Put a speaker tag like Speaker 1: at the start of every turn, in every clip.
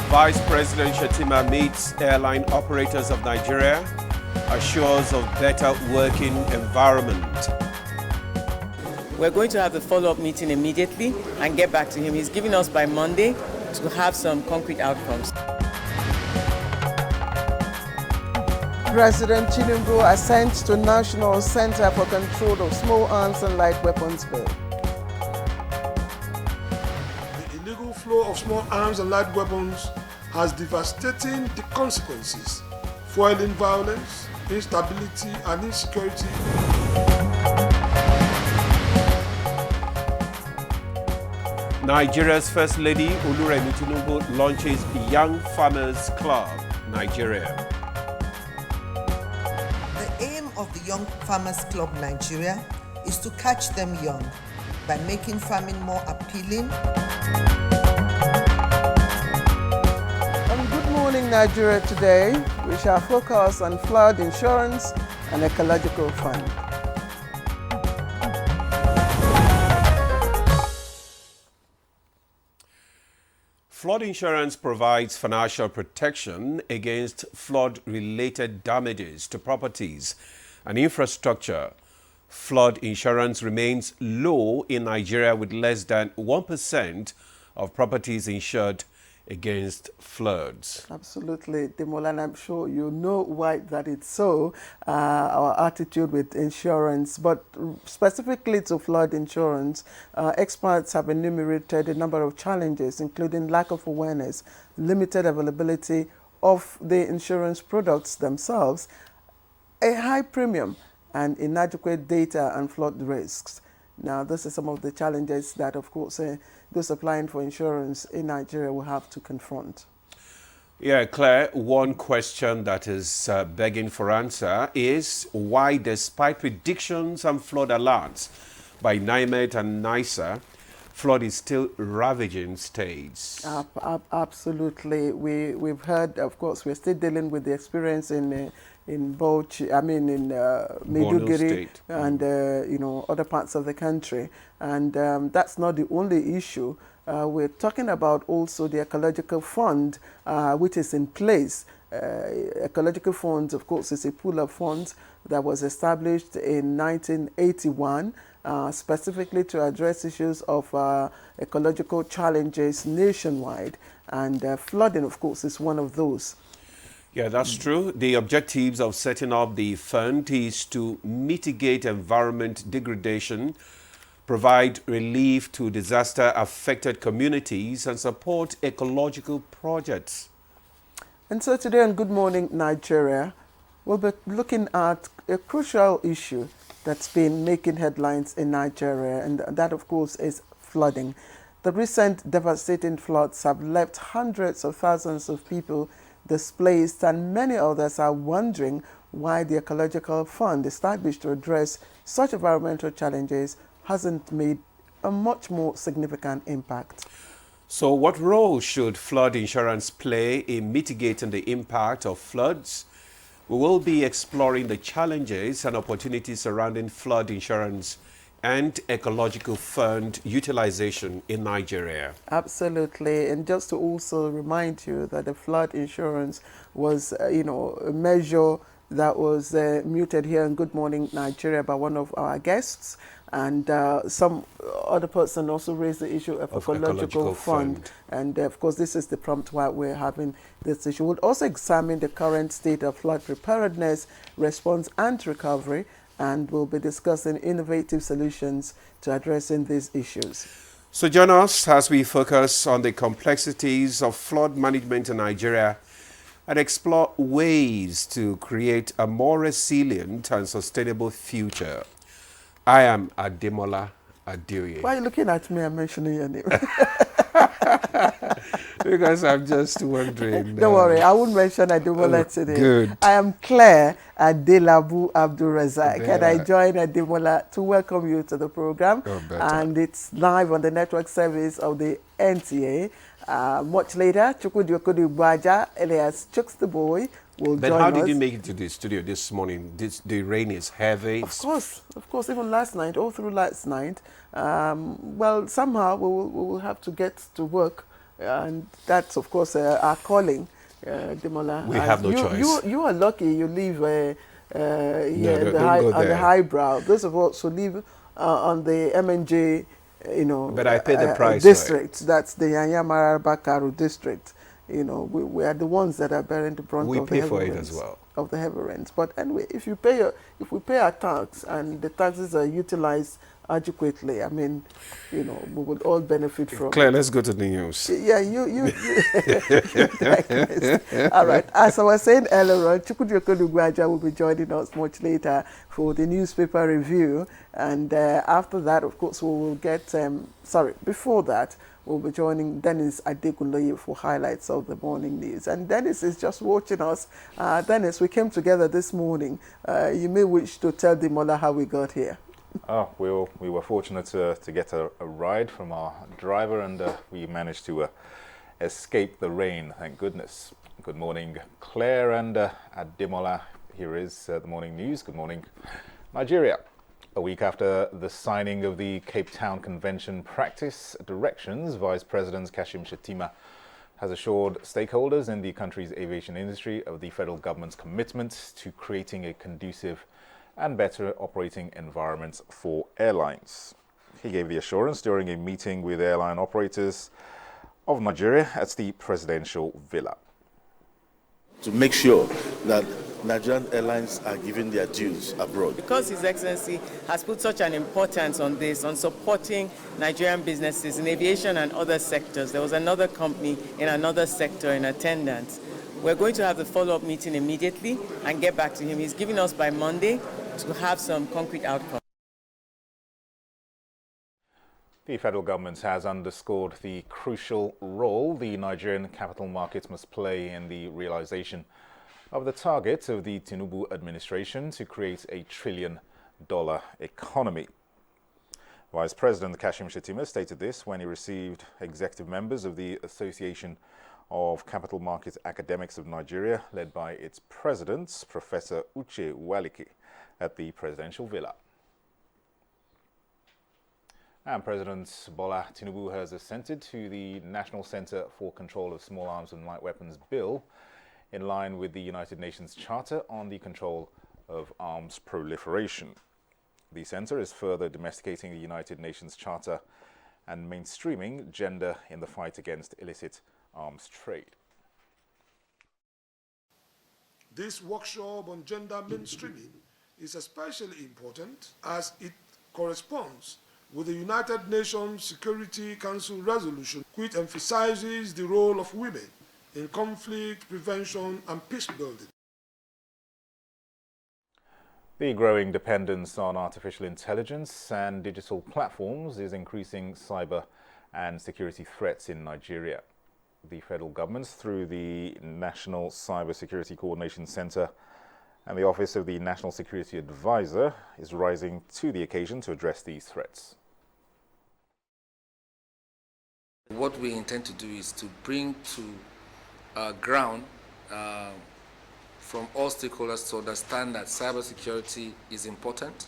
Speaker 1: Vice President Shettima meets airline operators of Nigeria, assures of better working environment.
Speaker 2: We're going to have a follow-up meeting immediately and get back to him. He's giving us by Monday to have some concrete outcomes.
Speaker 3: President Tinubu assents to National Center for Control of Small Arms and Light Weapons Bill.
Speaker 4: The illegal flow of small arms and light weapons has devastating consequences, fueling violence, instability, and insecurity.
Speaker 1: Nigeria's First Lady Oluremi Tinubu launches Young Farmers Club, Nigeria.
Speaker 5: The aim of the Young Farmers Club Nigeria is to catch them young by making farming more appealing.
Speaker 3: On Good Morning Nigeria today, we shall focus on flood insurance and ecological fund.
Speaker 1: Flood insurance provides financial protection against flood-related damages to properties and infrastructure. Flood insurance remains low in Nigeria, with less than 1% of properties insured against floods.
Speaker 3: Absolutely, Demola, and I'm sure you know why that it's so, our attitude with insurance. But specifically to flood insurance, experts have enumerated a number of challenges, including lack of awareness, limited availability of the insurance products themselves, a high premium, and inadequate data and flood risks. Now, this is some of the challenges that, of course, those applying for insurance in Nigeria will have to confront.
Speaker 1: Yeah, Claire, one question that is begging for answer is why, despite predictions and flood alerts by NIMET and NISA, flood is still ravaging states.
Speaker 3: Absolutely. We've heard, of course, we're still dealing with the experience in Maiduguri and other parts of the country, and that's not the only issue. We're talking about also the ecological fund, which is in place. Ecological funds, of course, is a pool of funds that was established in 1981, specifically to address issues of ecological challenges nationwide, and flooding, of course, is one of those.
Speaker 1: Yeah, that's true. The objectives of setting up the fund is to mitigate environment degradation, provide relief to disaster-affected communities, and support ecological projects. And
Speaker 3: so today on Good Morning Nigeria, we'll be looking at a crucial issue that's been making headlines in Nigeria, and that, of course, is flooding. The recent devastating floods have left hundreds of thousands of people displaced, and many others are wondering why the Ecological Fund, established to address such environmental challenges, hasn't made a much more significant impact.
Speaker 1: So what role should flood insurance play in mitigating the impact of floods? We will be exploring the challenges and opportunities surrounding flood insurance and ecological fund utilization in Nigeria.
Speaker 3: Absolutely. And just to also remind you that the flood insurance was, a measure that was muted here in Good Morning Nigeria by one of our guests. And some other person also raised the issue of ecological fund. And of course, this is the prompt why we're having this issue. We'll also examine the current state of flood preparedness, response, and recovery, and we'll be discussing innovative solutions to addressing these issues.
Speaker 1: So join us as we focus on the complexities of flood management in Nigeria and explore ways to create a more resilient and sustainable future. I am Ademola Adeoye.
Speaker 3: Why are you looking at me and mentioning your name?
Speaker 1: Because I'm just wondering.
Speaker 3: Don't worry, I won't mention Ademola today.
Speaker 1: Good.
Speaker 3: I am Claire Adelabu Abdulrazak, and I join Ademola to welcome you to the program. And it's live on the network service of the NTA. Much later, Chukwudi Baja, alias Chucks the Boy, will join us.
Speaker 1: But how did you make it to the studio this morning? The rain is heavy.
Speaker 3: Of course, even last night, all through last night. Well, somehow we will have to get to work and that's of course our calling, Demola.
Speaker 1: We
Speaker 3: And
Speaker 1: have no choice.
Speaker 3: You are lucky. You live here
Speaker 1: No,
Speaker 3: in
Speaker 1: don't go
Speaker 3: on the
Speaker 1: there.
Speaker 3: highbrow. Those of us who live on the MNJ,
Speaker 1: But I pay the price for it.
Speaker 3: district. That's the Yanyamara Bakaru district. We are the ones that are bearing the brunt
Speaker 1: We
Speaker 3: of
Speaker 1: pay
Speaker 3: the
Speaker 1: for
Speaker 3: heavy
Speaker 1: it
Speaker 3: rains,
Speaker 1: as well.
Speaker 3: of the heavy rains. But anyway, if we pay our tax and the taxes are utilized adequately, I mean, we would all benefit from
Speaker 1: Claire,
Speaker 3: it.
Speaker 1: let's go to the news.
Speaker 3: Yeah, you digressed. All right. As I was saying earlier on, Chukwudioke Lugwaja will be joining us much later for the newspaper review. And after that, of course, we will get, before that, we'll be joining Dennis Adekunloye for highlights of the morning news. And Dennis is just watching us. Dennis, we came together this morning. You may wish to tell Demola how we got here.
Speaker 6: Oh, we were fortunate to get a ride from our driver, and we managed to escape the rain, thank goodness. Good morning, Claire and Ademola. Here is the morning news. Good morning, Nigeria. A week after the signing of the Cape Town Convention practice directions, Vice President Kashim Shettima has assured stakeholders in the country's aviation industry of the federal government's commitment to creating a conducive and better operating environments for airlines. He gave the assurance during a meeting with airline operators of Nigeria at the presidential villa.
Speaker 7: To make sure that Nigerian airlines are given their dues abroad.
Speaker 2: Because His Excellency has put such an importance on this, on supporting Nigerian businesses in aviation and other sectors. There was another company in another sector in attendance. We're going to have the follow-up meeting immediately and get back to him. He's giving us by Monday to have some concrete outcomes.
Speaker 6: The federal government has underscored the crucial role the Nigerian capital markets must play in the realization of the target of the Tinubu administration to create a $1 trillion economy. Vice President Kashim Shettima stated this when he received executive members of the Association of Capital Markets Academics of Nigeria, led by its president, Professor Uche Walike, at the presidential villa. And President Bola Tinubu has assented to the National Center for Control of Small Arms and Light Weapons bill, in line with the United Nations Charter on the Control of Arms Proliferation. The center is further domesticating the United Nations Charter and mainstreaming gender in the fight against illicit arms trade.
Speaker 4: This workshop on gender mainstreaming is especially important as it corresponds with the United Nations Security Council resolution, which emphasizes the role of women in conflict prevention and peace building.
Speaker 6: The growing dependence on artificial intelligence and digital platforms is increasing cyber and security threats in Nigeria. The federal government, through the National Cyber Security Coordination Center and the Office of the National Security Advisor, is rising to the occasion to address these threats.
Speaker 8: What we intend to do is to bring to ground from all stakeholders to understand that cybersecurity is important,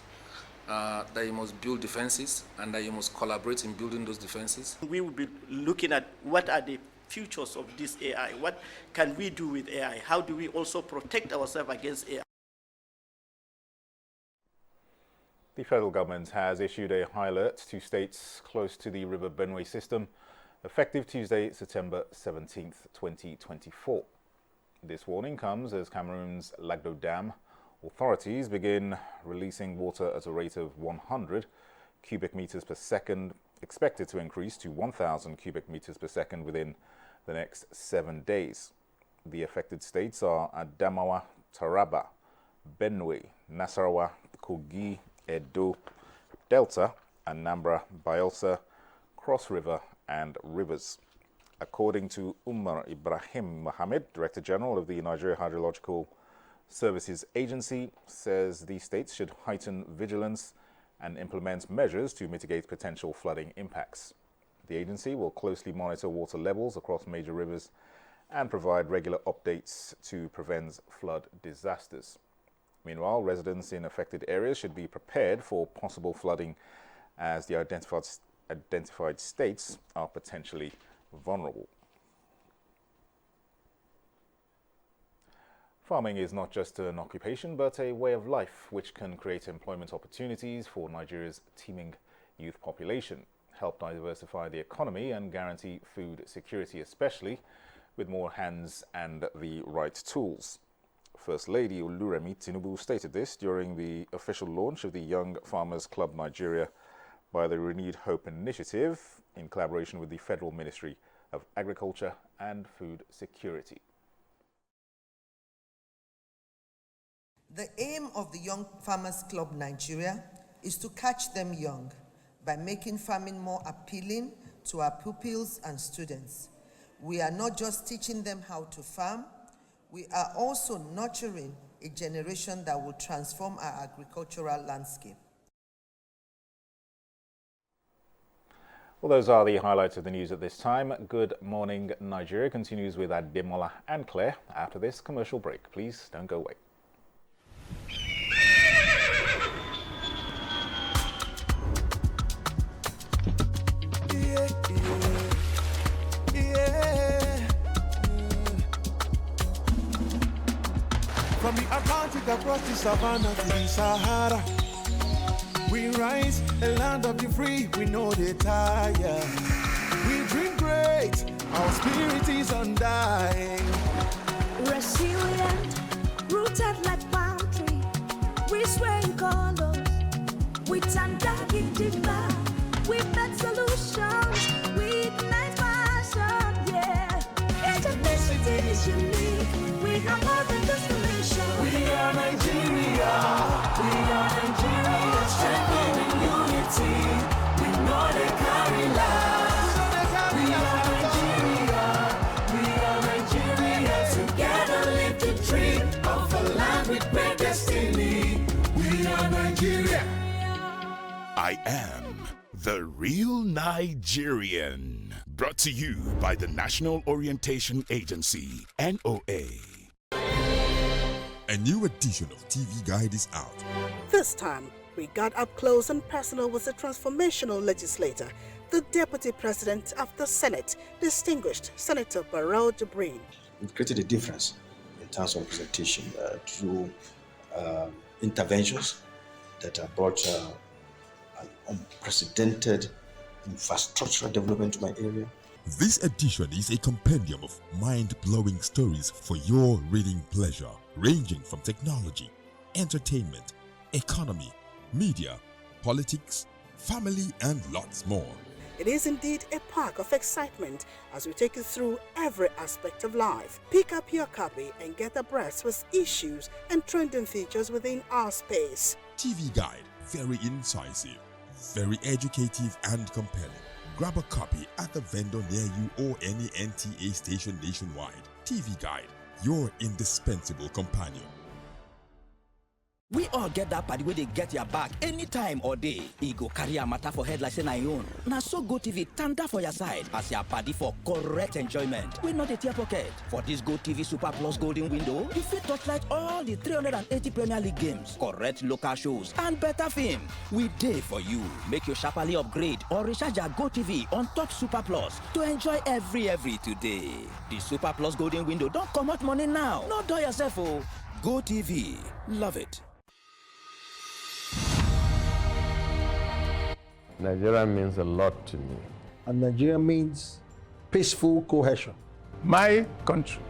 Speaker 8: that you must build defenses, and that you must collaborate in building those defenses.
Speaker 9: We will be looking at what are the futures of this AI, what can we do with AI, how do we also protect ourselves against AI.
Speaker 6: The federal government has issued a high alert to states close to the River Benue system, effective Tuesday, September 17th, 2024. This warning comes as Cameroon's Lagdo Dam authorities begin releasing water at a rate of 100 cubic meters per second, expected to increase to 1,000 cubic meters per second within the next 7 days. The affected states are Adamawa, Taraba, Benue, Nasarawa, Kogi, Edo, Delta, Anambra, Bayelsa, Cross River, and Rivers. According to Umar Ibrahim Mohammed, Director General of the Nigeria Hydrological Services Agency, says these states should heighten vigilance and implement measures to mitigate potential flooding impacts. The agency will closely monitor water levels across major rivers and provide regular updates to prevent flood disasters. Meanwhile, residents in affected areas should be prepared for possible flooding, as the identified states are potentially vulnerable. Farming is not just an occupation, but a way of life which can create employment opportunities for Nigeria's teeming youth population, help diversify the economy and guarantee food security, especially with more hands and the right tools. First Lady Oluremi Tinubu stated this during the official launch of the Young Farmers Club Nigeria by the Renewed Hope Initiative in collaboration with the Federal Ministry of Agriculture and Food Security.
Speaker 5: The aim of the Young Farmers Club Nigeria is to catch them young by making farming more appealing to our pupils and students. We are not just teaching them how to farm, we are also nurturing a generation that will transform our agricultural landscape.
Speaker 6: Well, those are the highlights of the news at this time. Good Morning Nigeria continues with Ademola and Claire after this commercial break. Please don't go away.
Speaker 10: From the Atlantic across the savannah to the Sahara, we rise, a land of the free, we know they tire. We dream great, our spirit is undying.
Speaker 11: Resilient, rooted like palm tree, we sway in colors, with undying demand. We make solutions, we ignite passion, yeah. Each ethnicity is unique, we have more than just a nation.
Speaker 10: We are Nigeria, strengthening unity, we know they carry lives. We are Nigeria, together live the dream of a land with great destiny. We are Nigeria.
Speaker 12: I am the real Nigerian. Brought to you by the National Orientation Agency, NOA.
Speaker 13: A new edition of TV Guide is out.
Speaker 14: This time, we got up close and personal with a transformational legislator, the Deputy President of the Senate, distinguished Senator Barrow Jibrin.
Speaker 15: It created a difference in terms of representation through interventions that have brought an unprecedented infrastructural development to my area.
Speaker 13: This edition is a compendium of mind-blowing stories for your reading pleasure, ranging from technology, entertainment, economy, media, politics, family, and lots more.
Speaker 14: It is indeed a park of excitement as we take you through every aspect of life. Pick up your copy and get abreast with issues and trending features within our space.
Speaker 13: TV Guide, very incisive, very educative and compelling. Grab a copy at the vendor near you or any NTA station nationwide. TV Guide, your indispensable companion.
Speaker 16: We all get that party where they get your back anytime or day. E go carry a matter for head like say na your own. Now so Go TV tanda for your side as your party for correct enjoyment. We not a tear pocket. For this Go TV Super Plus Golden Window, you fit touchlight all the 380 Premier League games, correct local shows, and better film. We day for you. Make your sharply upgrade or recharge your Go TV on top Super Plus to enjoy every today. The Super Plus Golden Window don't come out money now. Not do yourself, oh. Go TV. Love it.
Speaker 17: Nigeria means a lot to me.
Speaker 18: And Nigeria means peaceful cohesion.
Speaker 17: My country.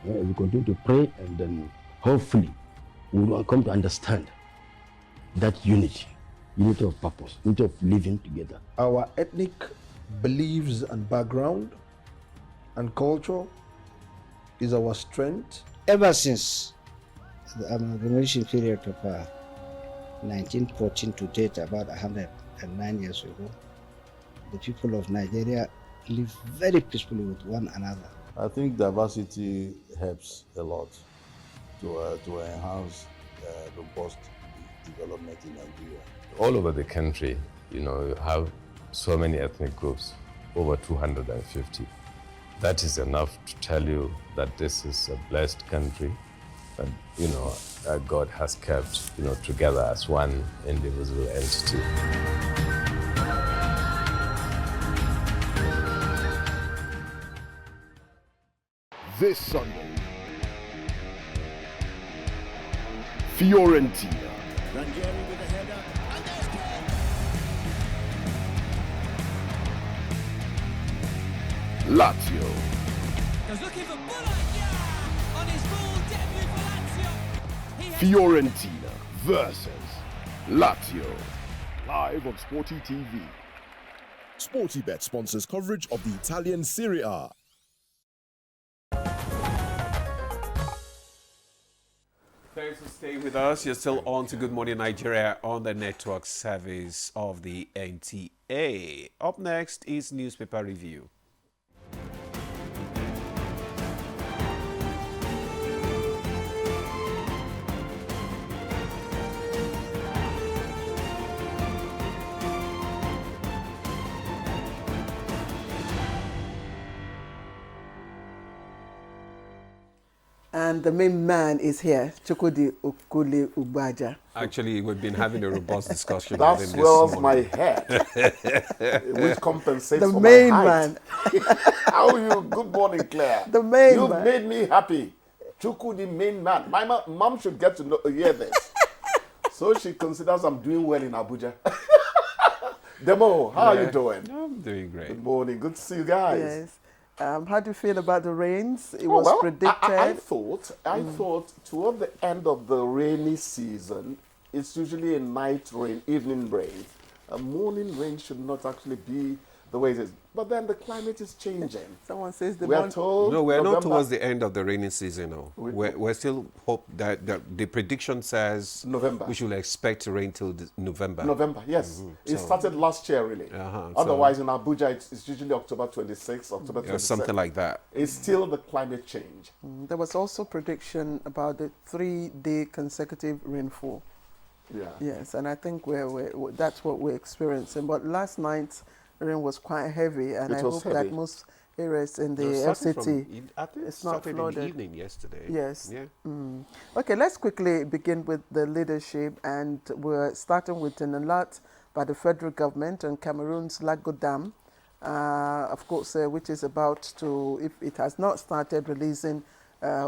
Speaker 19: We continue to pray, and then hopefully we will come to understand that unity of purpose, unity of living together.
Speaker 18: Our ethnic beliefs and background and culture is our strength.
Speaker 20: Ever since the amalgamation period of 1914 to date, about 109 years ago, the people of Nigeria live very peacefully with one another.
Speaker 21: I think diversity helps a lot to enhance robust development in Nigeria.
Speaker 17: All over the country, you have so many ethnic groups, over 250. That is enough to tell you that this is a blessed country, that, God has kept, together as one indivisible entity.
Speaker 12: This Sunday, Fiorentina.
Speaker 1: Ranieri with a header, and there's goal!
Speaker 12: Lazio.
Speaker 1: Goes looking for Bologna on his full debut for Lazio.
Speaker 12: Fiorentina versus Lazio. Live on Sporty TV.
Speaker 22: SportyBet sponsors coverage of the Italian Serie A.
Speaker 23: Thanks for staying with us. You're still on to Good Morning Nigeria on the network service of the NTA. Up next is newspaper review.
Speaker 3: And the main man is here, Chukwudi Okule Ubaja.
Speaker 23: Actually, we've been having a robust discussion.
Speaker 7: That
Speaker 23: with him
Speaker 7: swells
Speaker 23: this
Speaker 7: my
Speaker 23: morning.
Speaker 7: head, which compensates
Speaker 3: The
Speaker 7: for
Speaker 3: main
Speaker 7: my height.
Speaker 3: man.
Speaker 7: How are you? Good morning, Claire.
Speaker 3: The main
Speaker 7: You've
Speaker 3: man.
Speaker 7: made me happy. Chuku, the main man. My mom should get to hear this. So she considers I'm doing well in Abuja. Demo, how are you doing?
Speaker 23: I'm doing great.
Speaker 7: Good morning. Good to see you guys.
Speaker 3: Yes. How do you feel about the rains? It
Speaker 7: Oh,
Speaker 3: was
Speaker 7: well,
Speaker 3: predicted.
Speaker 7: I thought toward the end of the rainy season, it's usually a night rain, evening rain. A morning rain should not actually be the way it is. But then the climate is changing.
Speaker 3: Someone says the
Speaker 7: We are told
Speaker 23: No, we're not
Speaker 7: November-
Speaker 23: towards the end of the rainy season. No. We're still hope that the prediction says
Speaker 7: November.
Speaker 23: we should expect rain till November.
Speaker 7: November, yes. It started last year, really.
Speaker 23: so-
Speaker 7: Otherwise, in Abuja, it's usually October 26th, October 27th.
Speaker 23: something like that.
Speaker 7: It's still the climate change.
Speaker 3: There was also prediction about the 3-day consecutive rainfall.
Speaker 7: Yeah.
Speaker 3: Yes, and I think that's what we're experiencing. But last night's rain was quite heavy, and
Speaker 23: It
Speaker 3: I
Speaker 23: was
Speaker 3: hope
Speaker 23: heavy.
Speaker 3: that most areas in the
Speaker 23: No, starting
Speaker 3: FCT
Speaker 23: from- I think it
Speaker 3: it's not
Speaker 23: started in the
Speaker 3: flooded.
Speaker 23: evening yesterday.
Speaker 3: Yes.
Speaker 23: Yeah.
Speaker 3: Okay, let's quickly begin with the leadership, and we're starting with an alert by the federal government on Cameroon's Lago Dam, of course, which is about to, if it has not started releasing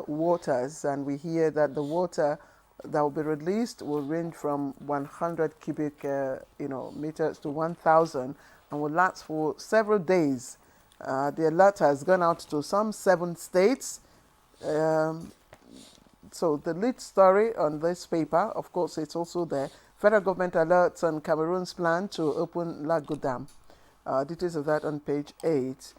Speaker 3: waters, and we hear that the water that will be released will range from 100 cubic meters to 1,000 and will last for several days. The alert has gone out to some 7 states. So the lead story on this paper, of course, it's also there. Federal government alerts on Cameroon's plan to open Lago Dam. Details of that on page 8.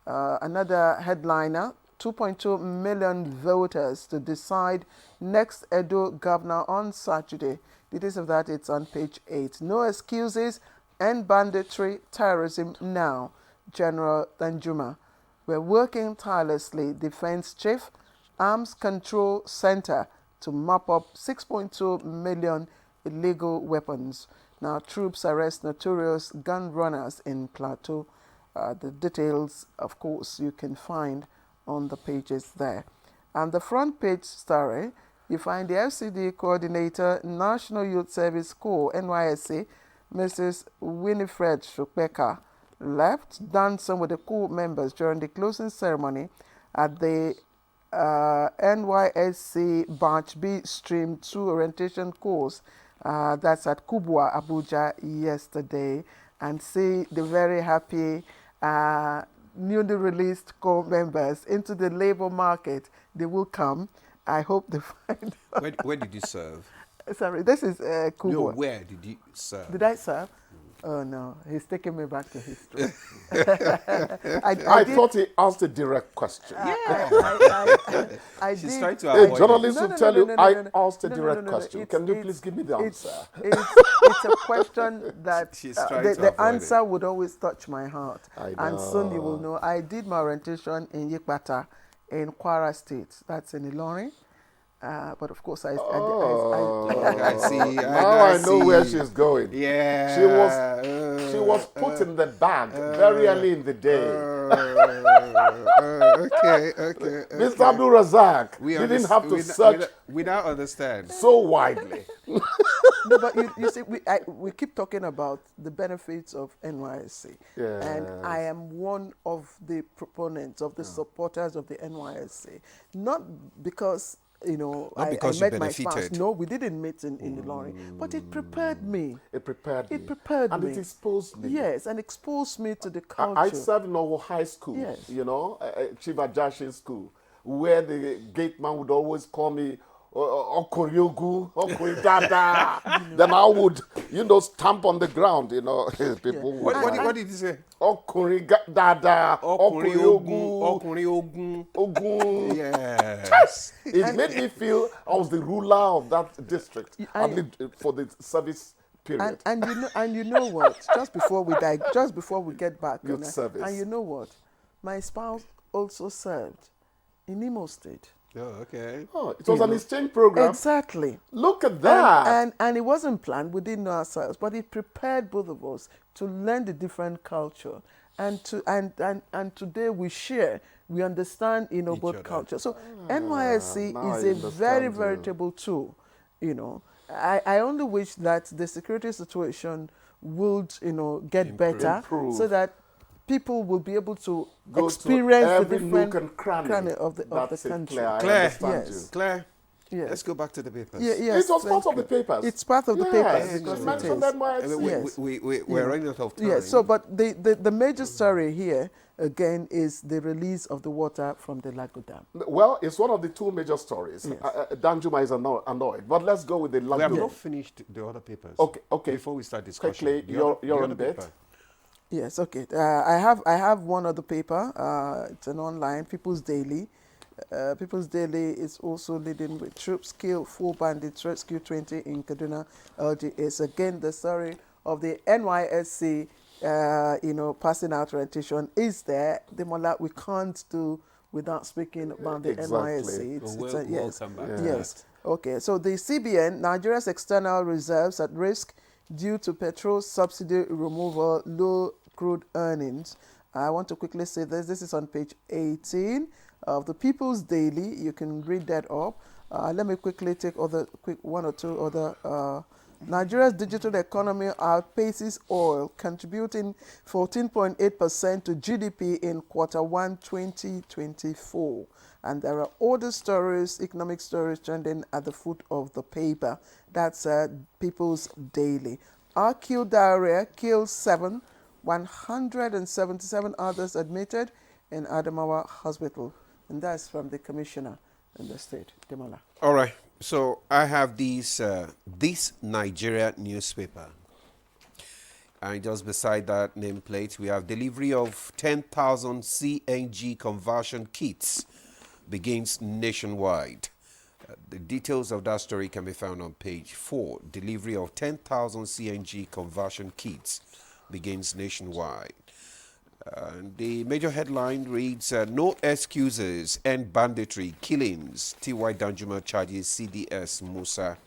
Speaker 3: Another headliner, 2.2 million voters to decide next Edo governor on Saturday. Details of that, it's on page 8. No excuses, end banditry, terrorism now. General Danjuma. We're working tirelessly, Defense Chief, Arms Control Center, to mop up 6.2 million illegal weapons. Now, troops arrest notorious gun runners in Plateau. The details, of course, you can find on the pages there. And the front page story, you find the FCD coordinator, National Youth Service Corps, NYSC, Mrs. Winifred Shupeka, left dancing with the Corps members during the closing ceremony at the NYSC Batch B Stream 2 orientation course. That's at Kubwa, Abuja, yesterday. And see the very happy newly released Corps members into the labor market. They will come. I hope they find.
Speaker 23: Where did you serve?
Speaker 3: Sorry, this is Kubwa.
Speaker 23: No, where did you serve?
Speaker 3: Did I serve? Oh no, he's taking me back to history.
Speaker 7: I thought he asked a direct question.
Speaker 3: I
Speaker 23: She's
Speaker 3: did.
Speaker 23: trying to
Speaker 7: A
Speaker 23: avoid
Speaker 7: journalist
Speaker 23: it.
Speaker 7: will tell you, I asked a direct question.
Speaker 3: It's-
Speaker 7: Can you
Speaker 3: it's-
Speaker 7: please give me the answer?
Speaker 3: It's a question that
Speaker 23: She's trying to
Speaker 3: the
Speaker 23: avoid
Speaker 3: answer would always touch my heart.
Speaker 7: I
Speaker 3: And soon you will
Speaker 7: know.
Speaker 3: know. I did my orientation in Yekpata in Kwara State. That's in Ilorin. But of course, I
Speaker 23: see.
Speaker 7: Now I know where she's going.
Speaker 23: Yeah.
Speaker 7: She was put in the bag very early in the day.
Speaker 23: Okay.
Speaker 7: Mr. Abdul Razak didn't have to search
Speaker 23: We now understand.
Speaker 7: so widely.
Speaker 3: No, but you see, we keep talking about the benefits of NYSC. And I am one of the proponents, of the supporters of the NYSC. Not because
Speaker 23: Not because
Speaker 3: I
Speaker 23: you
Speaker 3: met my spouse.
Speaker 23: benefited.
Speaker 3: No, we didn't meet in the lorry, but it prepared me.
Speaker 7: It prepared
Speaker 3: It
Speaker 7: me.
Speaker 3: prepared
Speaker 7: and
Speaker 3: me.
Speaker 7: it exposed me.
Speaker 3: Yes, and exposed me to the culture.
Speaker 7: I served in Owo High School,
Speaker 3: Yes.
Speaker 7: Chief Ajashin School, where the gate man would always call me Okoryogu, Okoridada. Then I would, stamp on the ground, people would.
Speaker 23: What did you say?
Speaker 7: Okoridada,
Speaker 23: Okuriogun.
Speaker 7: Ogun.
Speaker 23: Yes.
Speaker 7: It made me feel I was the ruler of that district, at least for the service period.
Speaker 3: And you know what? Just before we get back,
Speaker 7: Youth service.
Speaker 3: and you know what? My spouse also served in Imo State.
Speaker 23: Oh, okay.
Speaker 7: Oh, it was an exchange program.
Speaker 3: Exactly.
Speaker 7: Look at that.
Speaker 3: And it wasn't planned. We didn't know ourselves, but it prepared both of us to learn the different culture. And today we share. We understand, both culture. So NYSC is a very veritable tool. I only wish that the security situation would, get better, so that people will be able to experience
Speaker 7: every
Speaker 3: the different
Speaker 7: nook and cranny
Speaker 3: of the country.
Speaker 23: Claire,
Speaker 3: yes.
Speaker 23: Let's go back to the papers.
Speaker 3: Yes,
Speaker 7: it was part of the papers.
Speaker 3: It's part of the papers. Because
Speaker 23: We're running out of time.
Speaker 3: Yes, so but the major story here, again, is the release of the water from the Lago Dam.
Speaker 7: Well, it's one of the two major stories.
Speaker 3: Yes.
Speaker 7: Danjuma is annoyed, but let's go with the Lago.
Speaker 23: We have not finished the other papers.
Speaker 7: Okay.
Speaker 23: Before we start discussion.
Speaker 7: Quickly, you're on bit.
Speaker 3: Yes, okay. I have one other paper. It's an online, People's Daily. People's Daily is also leading with troops kill 4 bandits, rescue 20 in Kaduna LGAs. Again, the story of the NYSC, passing out orientation is there. We can't do without speaking about the NYSC.
Speaker 23: We'll come back.
Speaker 3: Yes. Okay. So the CBN, Nigeria's external reserves at risk due to petrol subsidy removal, low crude earnings. I want to quickly say this. This is on page 18 of the People's Daily. You can read that up. Let me quickly take one or two other. Nigeria's digital economy outpaces oil, contributing 14.8% to GDP in Q1 2024. And there are other stories, economic stories, trending at the foot of the paper. That's People's Daily. Acute diarrhea kills 7, 177 others admitted in Adamawa Hospital. And that's from the commissioner in the state, Demola.
Speaker 23: All right. So I have this Nigeria newspaper. And just beside that nameplate, we have delivery of 10,000 CNG conversion kits begins nationwide. The details of that story can be found on page 4. Delivery of 10,000 CNG conversion kits begins nationwide. The major headline reads, no excuses, end banditry, killings. T.Y. Danjuma charges CDS Musa.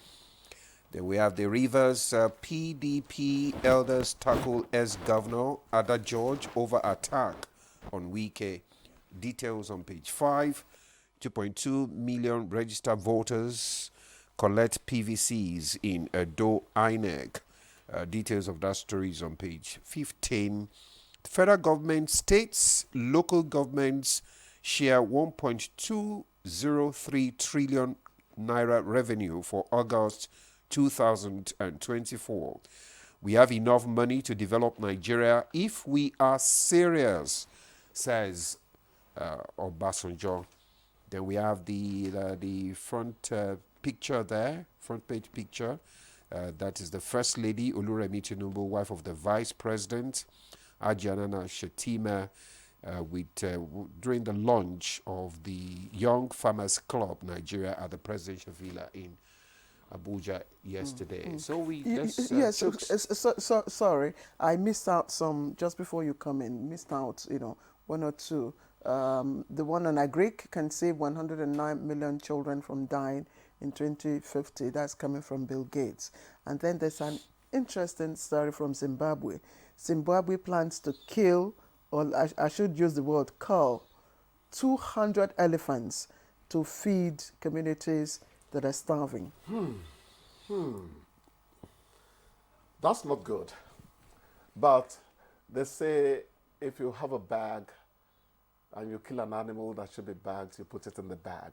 Speaker 23: Then we have the Rivers PDP elders tackle ex-governor Ada George over attack on Wike. Details on page 5. 2.2 million registered voters collect PVCs in Edo INEC. Details of that story is on page 15. Federal government, states, local governments share 1.203 trillion naira revenue for August 2024. We have enough money to develop Nigeria if we are serious, says Obasanjo. Then we have the front picture there, front page picture. That is the First Lady, Oluremi Tinubu, wife of the Vice President, Ajanana Shetima, during the launch of the Young Farmers Club Nigeria at the Presidential Villa in Abuja yesterday. So we
Speaker 3: sorry, I missed out some just before you come in. Missed out, one or two. The one on Agric can save 109 million children from dying in 2050. That's coming from Bill Gates. And then there's an interesting story from Zimbabwe. Zimbabwe plans to kill, or I should use the word cull, 200 elephants to feed communities that are starving.
Speaker 7: That's not good. But they say if you have a bag and you kill an animal that should be bagged, you put it in the bag.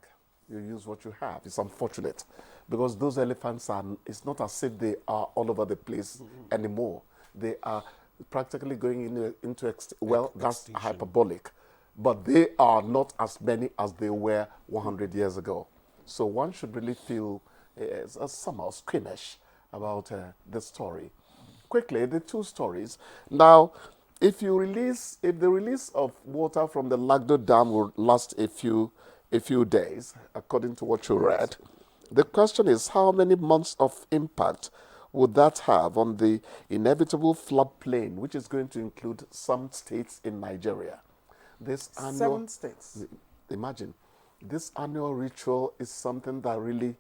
Speaker 7: you use what you have. It's unfortunate because those elephants are, it's not as if they are all over the place anymore. They are practically going into well, that's hyperbolic, but they are not as many as they were 100 years ago. So one should really feel somehow squeamish about the story. Quickly, the two stories. Now, if the release of water from the Lagdo Dam will last a few days, according to what you read, the question is how many months of impact would that have on the inevitable floodplain, which is going to include some states in Nigeria? This annual,
Speaker 3: 7 states.
Speaker 7: Imagine, this annual ritual is something that really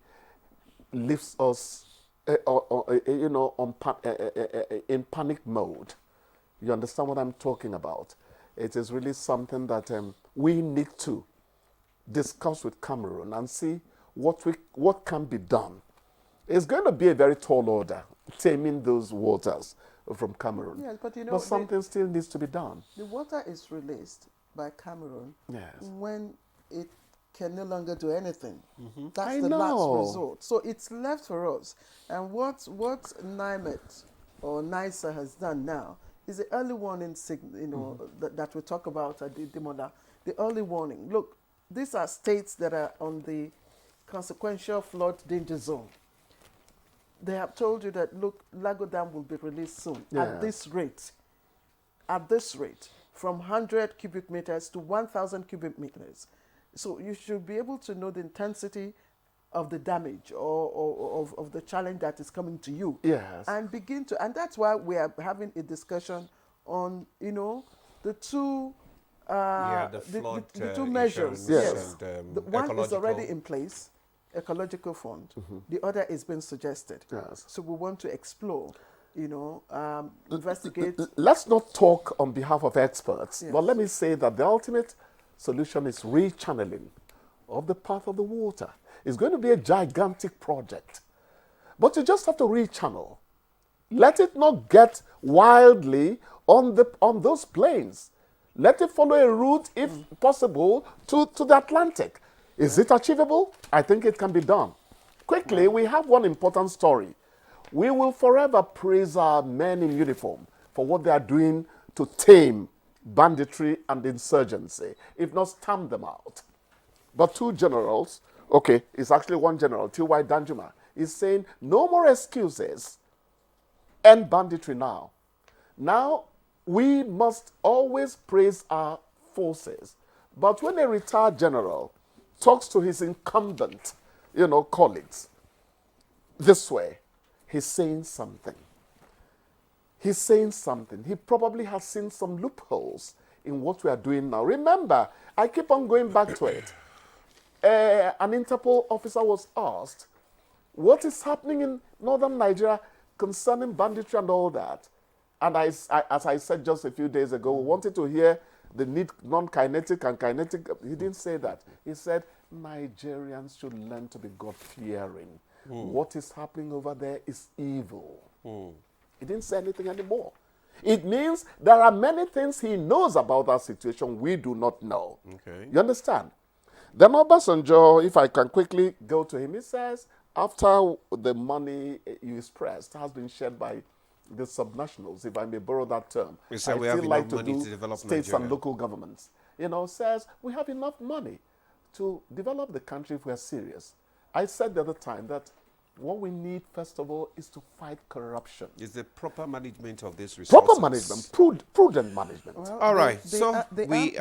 Speaker 7: leaves us, in panic mode. You understand what I'm talking about? It is really something that we need to discuss with Cameroon and see what can be done. It's going to be a very tall order, taming those waters from Cameroon.
Speaker 3: Yes, but
Speaker 7: but something still needs to be done.
Speaker 3: The water is released by Cameroon when it can no longer do anything. That's the last resort. So it's left for us. And what NIMET or NISA has done now is the early warning signal, that we talk about at the early warning. Look, these are states that are on the consequential flood danger zone. They have told you that, look, Lagdo Dam will be released soon at this rate. At this rate, from 100 cubic meters to 1,000 cubic meters. So you should be able to know the intensity of the damage or of the challenge that is coming to you.
Speaker 7: Yes.
Speaker 3: And and that's why we are having a discussion on, the two
Speaker 23: the
Speaker 3: two measures.
Speaker 23: Yes.
Speaker 3: The one is already in place, Ecological Fund. The other is being suggested.
Speaker 7: Yes.
Speaker 3: So we want to explore, investigate.
Speaker 7: Let's not talk on behalf of experts, but let me say that the ultimate solution is rechanneling of the path of the water. It's going to be a gigantic project, but you just have to rechannel. Let it not get wildly on those plains. Let it follow a route, if possible, to the Atlantic. Is it achievable? I think it can be done. Quickly, we have one important story. We will forever praise our men in uniform for what they are doing to tame banditry and insurgency, if not stamp them out. But two generals, it's actually one general, T.Y. Danjuma, is saying no more excuses. End banditry now. Now, we must always praise our forces. But when a retired general talks to his incumbent, colleagues this way, he's saying something. He's saying something. He probably has seen some loopholes in what we are doing now. Remember, I keep on going back to it. An Interpol officer was asked, what is happening in northern Nigeria concerning banditry and all that? And as I said just a few days ago, we wanted to hear the need non-kinetic and kinetic. He didn't say that. He said Nigerians should learn to be God-fearing. What is happening over there is evil. He didn't say anything anymore. It means there are many things he knows about that situation we do not know. You understand? Then Obasanjo, if I can quickly go to him, he says, after the money you expressed has been shared by the subnationals, if I may borrow that term, I still like to do states and local governments. Says we have enough money to develop the country if we are serious. I said the other time that what we need, first of all, is to fight corruption.
Speaker 23: Is the proper management of this resources.
Speaker 7: Proper management, prudent management.
Speaker 3: Well,
Speaker 23: all right,
Speaker 3: the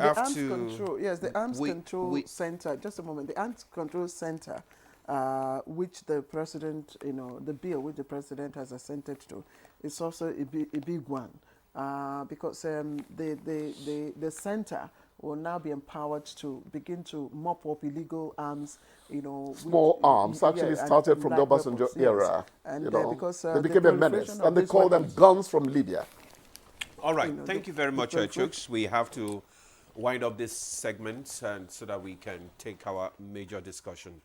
Speaker 3: Arms Control Center, just a moment, the Arms Control Center, which the president, the bill which the president has assented to, is also a big one, because the center will now be empowered to begin to mop up illegal arms,
Speaker 7: small arms actually started from the Obasanjo era.
Speaker 3: And because
Speaker 7: they became a menace, and they call them guns from Libya.
Speaker 23: All right, thank you very much, Chooks. We have to wind up this segment and so that we can take our major discussion.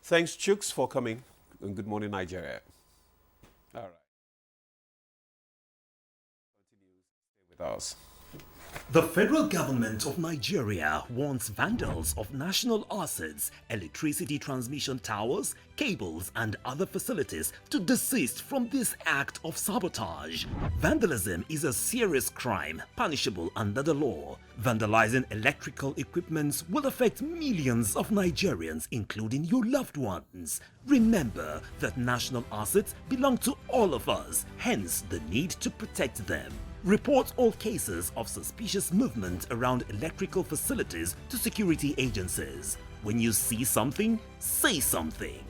Speaker 23: Thanks, Chooks, for coming. And good morning, Nigeria. All right. Continue. Stay with us.
Speaker 2: The federal government of Nigeria warns vandals of national assets, electricity transmission towers, cables and other facilities to desist from this act of sabotage. Vandalism is a serious crime punishable under the law. Vandalizing electrical equipments will affect millions of Nigerians, including your loved ones. Remember that national assets belong to all of us, hence the need to protect them. Report all cases of suspicious movement around electrical facilities to security agencies. When you see something, say something.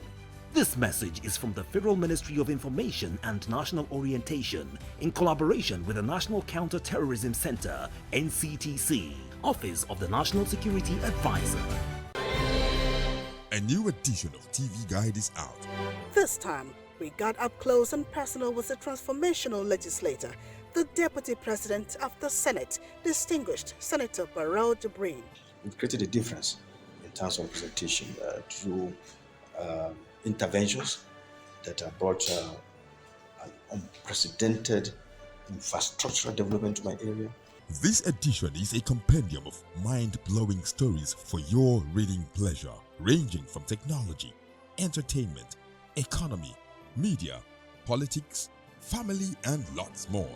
Speaker 2: This message is from the Federal Ministry of Information and National Orientation in collaboration with the National Counter-Terrorism Center, NCTC, Office of the National Security Advisor.
Speaker 13: A new edition of TV Guide is out.
Speaker 14: This time, we got up close and personal with a transformational legislator, the Deputy President of the Senate, distinguished Senator Barrel Jibrin.
Speaker 15: We've created a difference in terms of representation through interventions that have brought an unprecedented infrastructural development to my area.
Speaker 13: This edition is a compendium of mind-blowing stories for your reading pleasure, ranging from technology, entertainment, economy, media, politics, family, and lots more.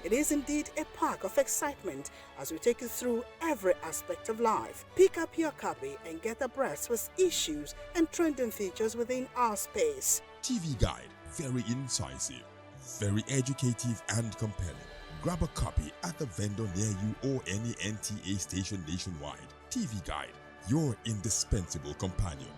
Speaker 14: It is indeed a park of excitement as we take you through every aspect of life. Pick up your copy and get abreast with issues and trending features within our space.
Speaker 13: TV Guide, very incisive, very educative and compelling. Grab a copy at the vendor near you or any NTA station nationwide. TV Guide, your indispensable companion.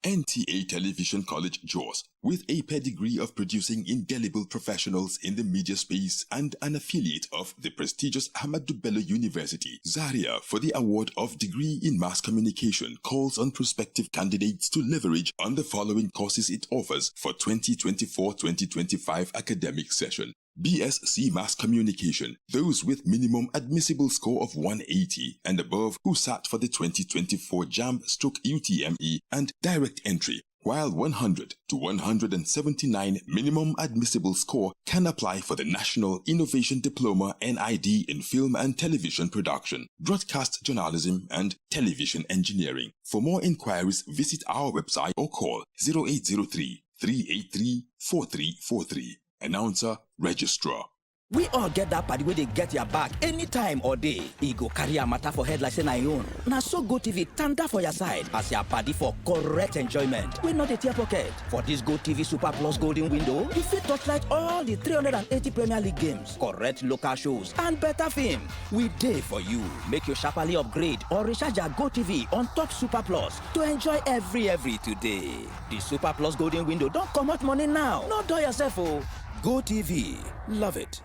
Speaker 13: NTA Television College Jos, with a pedigree of producing indelible professionals in the media space and an affiliate of the prestigious Ahmadu Bello University, Zaria, for the award of degree in mass communication, calls on prospective candidates to leverage on the following courses it offers for 2024-2025 academic session. BSc Mass Communication, those with minimum admissible score of 180 and above who sat for the 2024 JAMB/UTME and direct entry, while 100 to 179 minimum admissible score can apply for the National Innovation Diploma NID in Film and Television Production, Broadcast Journalism and Television Engineering. For more inquiries, visit our website or call 0803 383 4343. Announcer, Registrar.
Speaker 16: We all get that party where they get your back anytime or day. E go carry a matter for head like say na your own. Na so Go TV tanda for your side as your party for correct enjoyment. We not a tear pocket. For this Go TV Super Plus Golden Window, you fit touchlight all the 380 Premier League games, correct local shows, and better film. We day for you. Make your sharply upgrade or recharge your Go TV on top Super Plus to enjoy every today. The Super Plus Golden Window don't come out money now. No do yourself, oh. Go TV. Love it.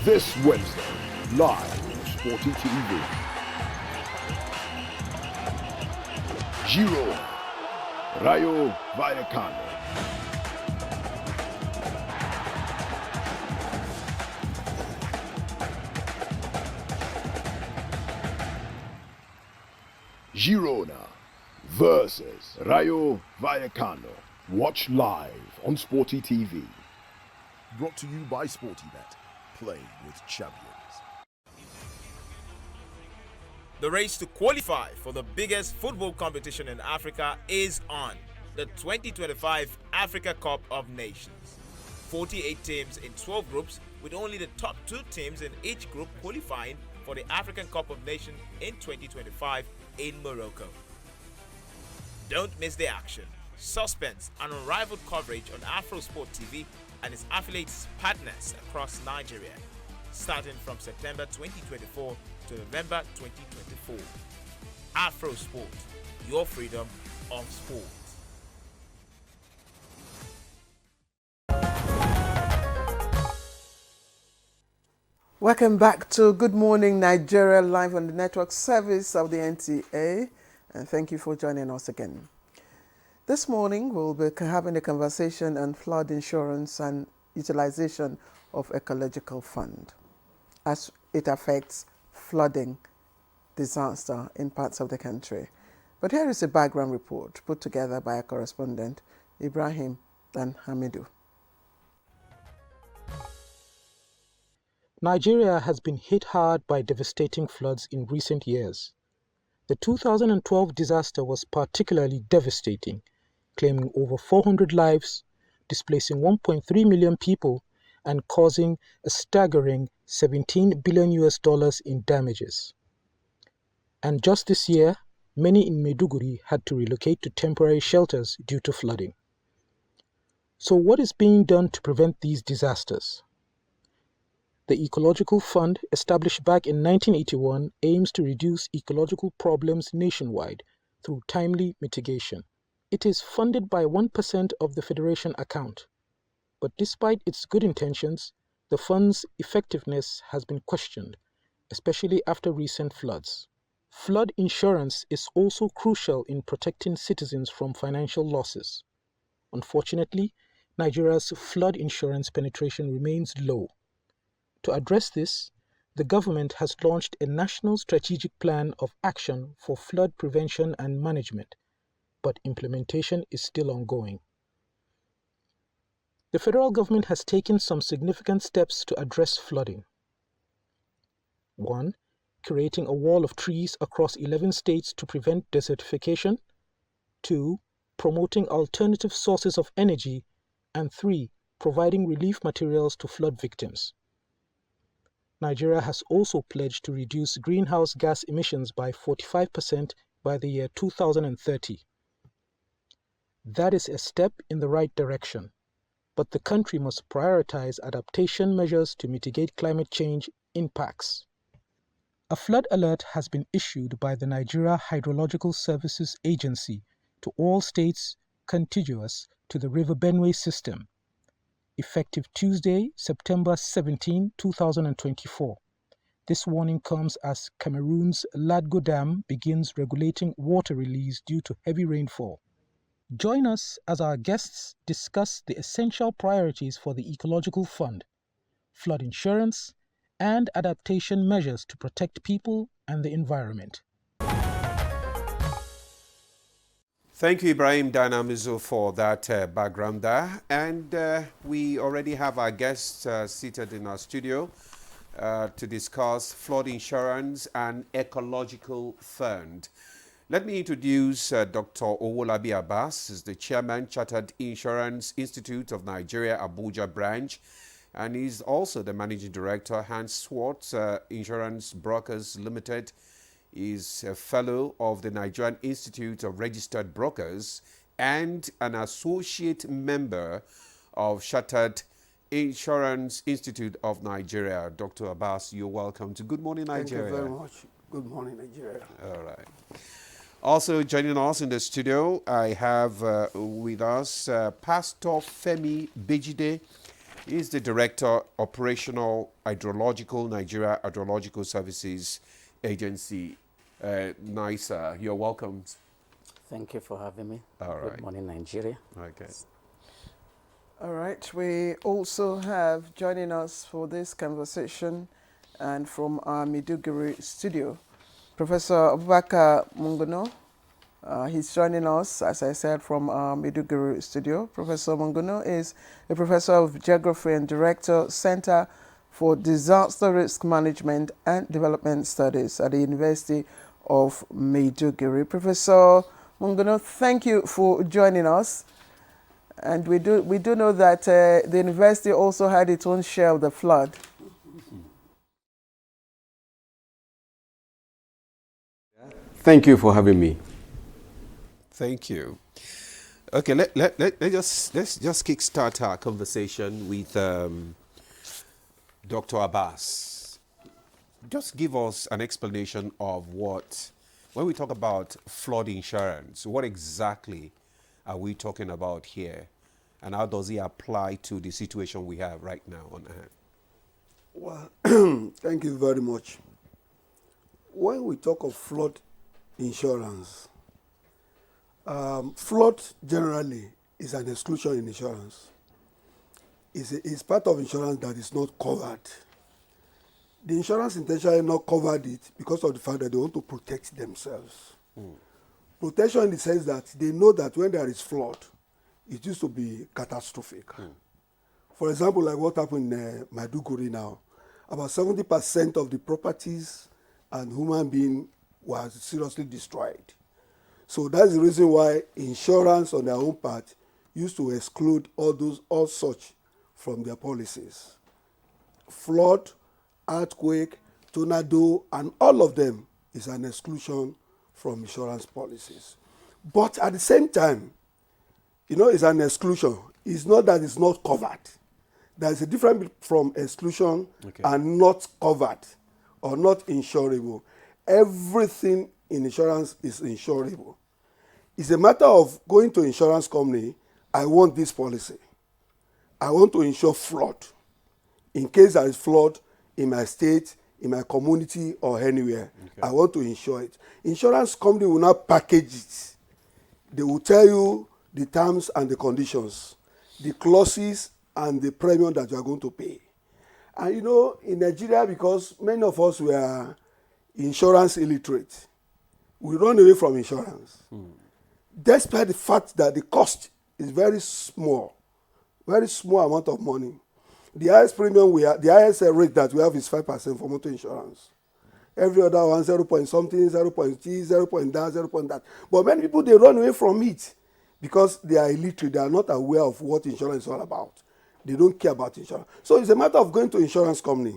Speaker 12: This Wednesday, live on Sporty TV. Giro, Rayo Vallecano. Girona versus Rayo Vallecano. Watch live on Sporty TV.
Speaker 22: Brought to you by SportyBet. Play with champions.
Speaker 4: The race to qualify for the biggest football competition in Africa is on. The 2025 Africa Cup of Nations. 48 teams in 12 groups, with only the top 2 teams in each group qualifying for the African Cup of Nations in 2025 in Morocco. Don't miss the action, suspense and unrivaled coverage on AfroSport TV and its affiliates partners across Nigeria, starting from September 2024 to November 2024. AfroSport, your freedom of sport.
Speaker 3: Welcome back to Good Morning Nigeria, live on the network service of the NTA, and thank you for joining us again. This morning, we'll be having a conversation on flood insurance and utilization of Ecological Fund as it affects flooding disaster in parts of the country. But here is a background report put together by our correspondent, Ibrahim and Hamidu.
Speaker 5: Nigeria has been hit hard by devastating floods in recent years. The 2012 disaster was particularly devastating, claiming over 400 lives, displacing 1.3 million people, and causing a staggering $17 billion in damages. And just this year, many in Maiduguri had to relocate to temporary shelters due to flooding. So what is being done to prevent these disasters? The Ecological Fund, established back in 1981, aims to reduce ecological problems nationwide through timely mitigation. It is funded by 1% of the Federation account, but despite its good intentions, the fund's effectiveness has been questioned, especially after recent floods. Flood insurance is also crucial in protecting citizens from financial losses. Unfortunately, Nigeria's flood insurance penetration remains low. To address this, the government has launched a national strategic plan of action for flood prevention and management, but implementation is still ongoing. The federal government has taken some significant steps to address flooding. 1. Creating a wall of trees across 11 states to prevent desertification. 2. Promoting alternative sources of energy. And 3. Providing relief materials to flood victims. Nigeria has also pledged to reduce greenhouse gas emissions by 45% by the year 2030. That is a step in the right direction, but the country must prioritize adaptation measures to mitigate climate change impacts. A flood alert has been issued by the Nigeria Hydrological Services Agency to all states contiguous to the River Benue system, effective Tuesday, September 17, 2024. This warning comes as Cameroon's Ladgo Dam begins regulating water release due to heavy rainfall. Join us as our guests discuss the essential priorities for the Ecological Fund, flood insurance, and adaptation measures to protect people and the environment.
Speaker 23: Thank you, Ibrahim Dynamizo, for that background there. And we already have our guests seated in our studio to discuss flood insurance and ecological fund. Let me introduce Dr. Owolabi Abbas, is the chairman, Chartered Insurance Institute of Nigeria, Abuja branch, and he's also the managing director, Hans Swartz Insurance Brokers Limited. Is a fellow of the Nigerian Institute of Registered Brokers and an associate member of Chartered Insurance Institute of Nigeria. Dr. Abbas, you're welcome to Good Morning Nigeria.
Speaker 8: Thank you very much. Good morning, Nigeria.
Speaker 23: All right. Also joining us in the studio, I have with us Pastor Femi Bejide. He's the Director, Operational Hydrological Nigeria Hydrological Services Agency. NISA, you're welcome.
Speaker 9: Thank you for having me.
Speaker 23: All right.
Speaker 9: Good morning, Nigeria.
Speaker 23: Okay.
Speaker 3: All right. We also have joining us for this conversation and from our Maiduguri studio, Professor Abubakar Mungono. He's joining us, as I said, from our Maiduguri studio. Professor Mungono is a professor of geography and director, Center for Disaster Risk Management and Development Studies at the University of Maiduguri. Professor Mungono, thank you for joining us. And we do know that the university also had its own share of the flood.
Speaker 8: Thank you for having me.
Speaker 23: Thank you. Okay, let's just kickstart our conversation with Dr. Abbas. Just give us an explanation of what, when we talk about flood insurance, what exactly are we talking about here? And how does it apply to the situation we have right now on hand?
Speaker 8: Well, thank you very much. When we talk of flood insurance, flood generally is an exclusion in insurance. It's part of insurance that is not covered. The insurance intentionally not covered it because of the fact that they want to protect themselves. Protection in the sense that they know that when there is flood, it used to be catastrophic. For example, like what happened in Maiduguri now, about 70% of the properties and human being was seriously destroyed. So that's the reason why insurance on their own part used to exclude all such from their policies. Flood, earthquake, tornado, and all of them is an exclusion from insurance policies. But at the same time, it's an exclusion. It's not that it's not covered. There's a difference from exclusion and not covered or not insurable. Everything in insurance is insurable. It's a matter of going to insurance company, I want this policy. I want to insure flood. In case there is flood in my state, in my community, or anywhere, I want to insure it. Insurance company will not package it. They will tell you the terms and the conditions, the clauses and the premium that you are going to pay. And in Nigeria, because many of us were insurance illiterate, we run away from insurance. Despite the fact that the cost is very small amount of money. The highest premium the highest rate that we have is 5% for motor insurance. Every other one, 0 point something, 0 point T, 0 point that, 0 point that. But many people, they run away from it because they are illiterate. They are not aware of what insurance is all about. They don't care about insurance. So it's a matter of going to insurance company.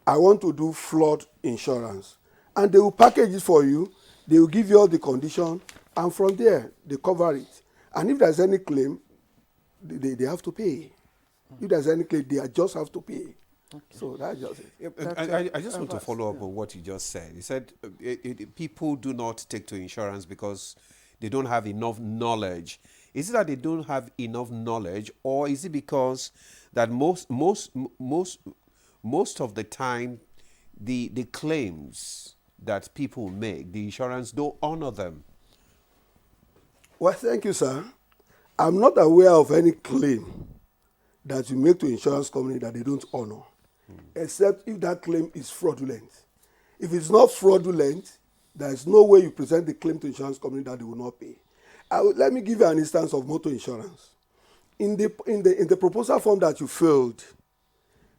Speaker 8: I want to do flood insurance. And they will package it for you. They will give you all the condition. And from there, they cover it. And if there's any claim, they have to pay. If there's any claim, they just have to pay. So that's just it.
Speaker 23: I just want to follow up on what you just said. You said people do not take to insurance because they don't have enough knowledge. Is it that they don't have enough knowledge, or is it because that most of the time the claims that people make, the insurance don't honor them?
Speaker 8: Well, thank you, sir. I'm not aware of any claim that you make to insurance company that they don't honor, except if that claim is fraudulent. If it's not fraudulent, there is no way you present the claim to insurance company that they will not pay. Let me give you an instance of motor insurance. In the proposal form that you filled,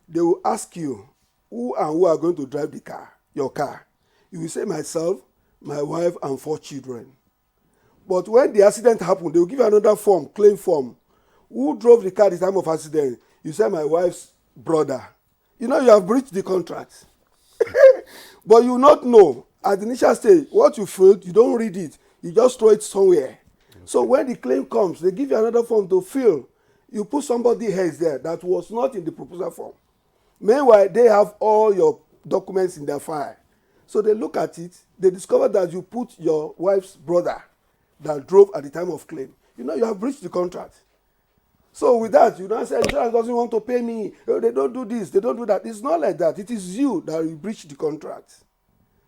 Speaker 8: they will ask you who are going to drive your car. You will say myself, my wife, and 4 children. But when the accident happened, they will give you another form, claim form. Who drove the car at the time of accident? You say my wife's brother. You have breached the contract. But you will not know at the initial stage what you filled. You don't read it. You just throw it somewhere. So when the claim comes, they give you another form to fill. You put somebody else there that was not in the proposal form. Meanwhile, they have all your documents in their file. So they look at it. They discover that you put your wife's brother that drove at the time of claim. You have breached the contract. So with that, you don't say insurance doesn't want to pay me. They don't do this. They don't do that. It's not like that. It is you that will breach the contract.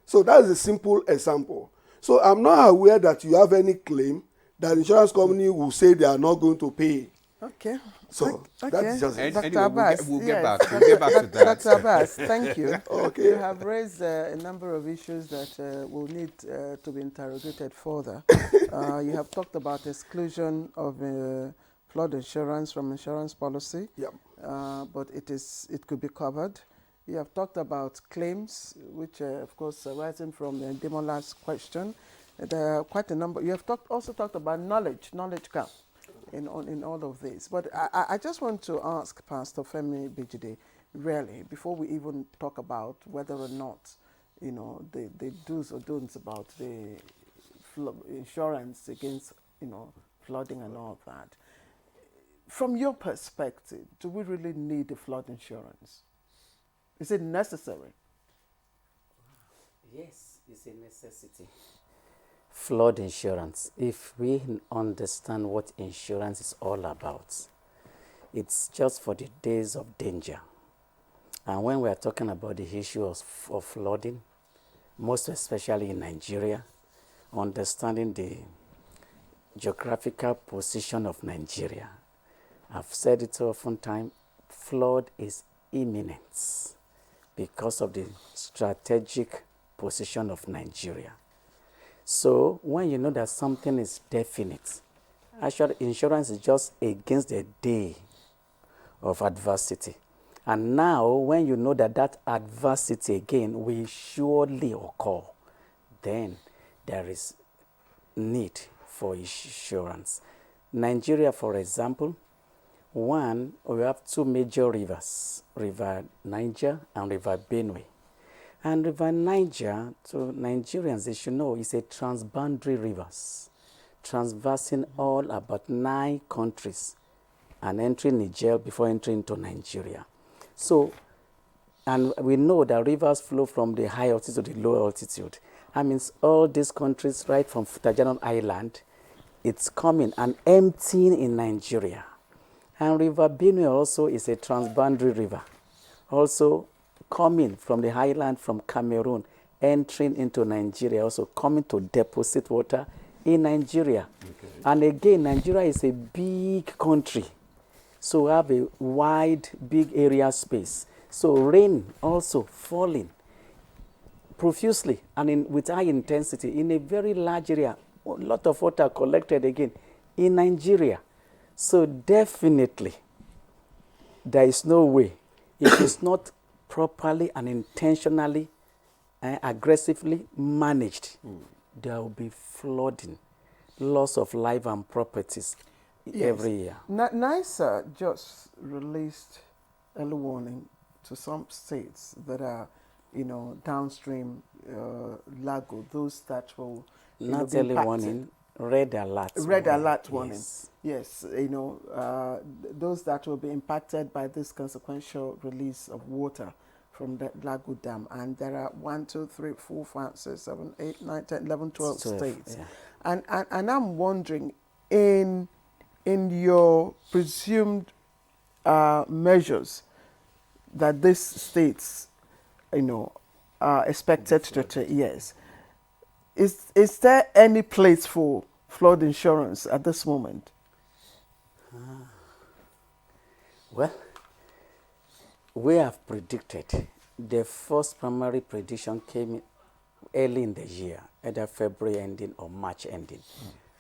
Speaker 8: So that's a simple example. So I'm not aware that you have any claim that the insurance company will say they are not going to pay.
Speaker 3: Okay.
Speaker 8: So that's just it.
Speaker 3: Dr. Abbas,
Speaker 23: we'll get back to that.
Speaker 3: Dr. Abbas, thank you.
Speaker 8: Okay.
Speaker 3: You have raised a number of issues that will need to be interrogated further. You have talked about exclusion of flood insurance from insurance policy.
Speaker 8: Yep.
Speaker 3: But it could be covered. You have talked about claims, which of course arising from the Demola's question. There are quite a number. You have also talked about knowledge gap in all of this. But I just want to ask Pastor Femi Bijide, really, before we even talk about whether or not, the do's or don'ts about the insurance against, flooding and all of that. From your perspective, do we really need a flood insurance? Is it necessary?
Speaker 9: Yes, it's a necessity. Flood insurance, if we understand what insurance is all about, it's just for the days of danger. And when we are talking about the issue of flooding, most especially in Nigeria, understanding the geographical position of Nigeria, I've said it oftentimes, flood is imminent because of the strategic position of Nigeria. So when you know that something is definite, actually insurance is just against the day of adversity. And now, when you know that that adversity again will surely occur, then there is need for insurance. Nigeria, for example, one, we have two major rivers, River Niger and River Benue. And River Niger, to Nigerians, they should know, is a transboundary rivers, traversing all about 9 countries and entering Niger before entering into Nigeria. So, and we know that rivers flow from the high altitude to the low altitude. That means all these countries, right from Futajanon Island, it's coming and emptying in Nigeria. And River Benue also is a transboundary river, also coming from the highland from Cameroon, entering into Nigeria, also coming to deposit water in Nigeria. Okay. And again, Nigeria is a big country, so we have a wide, big area space. So rain also falling profusely and with high intensity in a very large area. A lot of water collected again in Nigeria. So definitely, there is no way, if it's not properly and intentionally, aggressively managed, there will be flooding, loss of life and properties every year.
Speaker 3: NISA just released early warning to some states that are, downstream Lago, those that will
Speaker 9: not early warning, red alert.
Speaker 3: Red alert warning.
Speaker 9: Yes.
Speaker 3: Yes, those that will be impacted by this consequential release of water from the Lago Dam. And there are 1, 2, 3, 4, 5, 6, 7, 8, 9, 10, 11, 12 states. Yeah. And I'm wondering, in your presumed measures that these states, are expected to take, yes, is there any place for flood insurance at this moment?
Speaker 9: Well, we have predicted. The first primary prediction came early in the year, either February ending or March ending.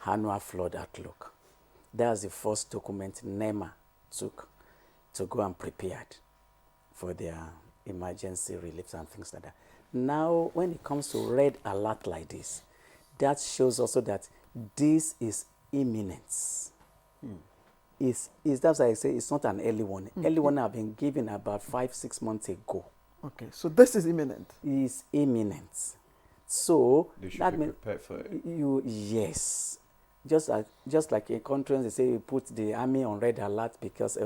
Speaker 9: Annual flood outlook. That's the first document NEMA took to go and prepared for their emergency reliefs and things like that. Now, when it comes to red alert like this, that shows also that this is imminent. That's why I say it's not an early warning. Early warning have been given about 5-6 months ago.
Speaker 3: Okay, so this is imminent.
Speaker 9: It's imminent. So
Speaker 23: they should
Speaker 9: that
Speaker 23: be
Speaker 9: means
Speaker 23: prepared for it.
Speaker 9: Yes. Just like a country, they say you put the army on red alert because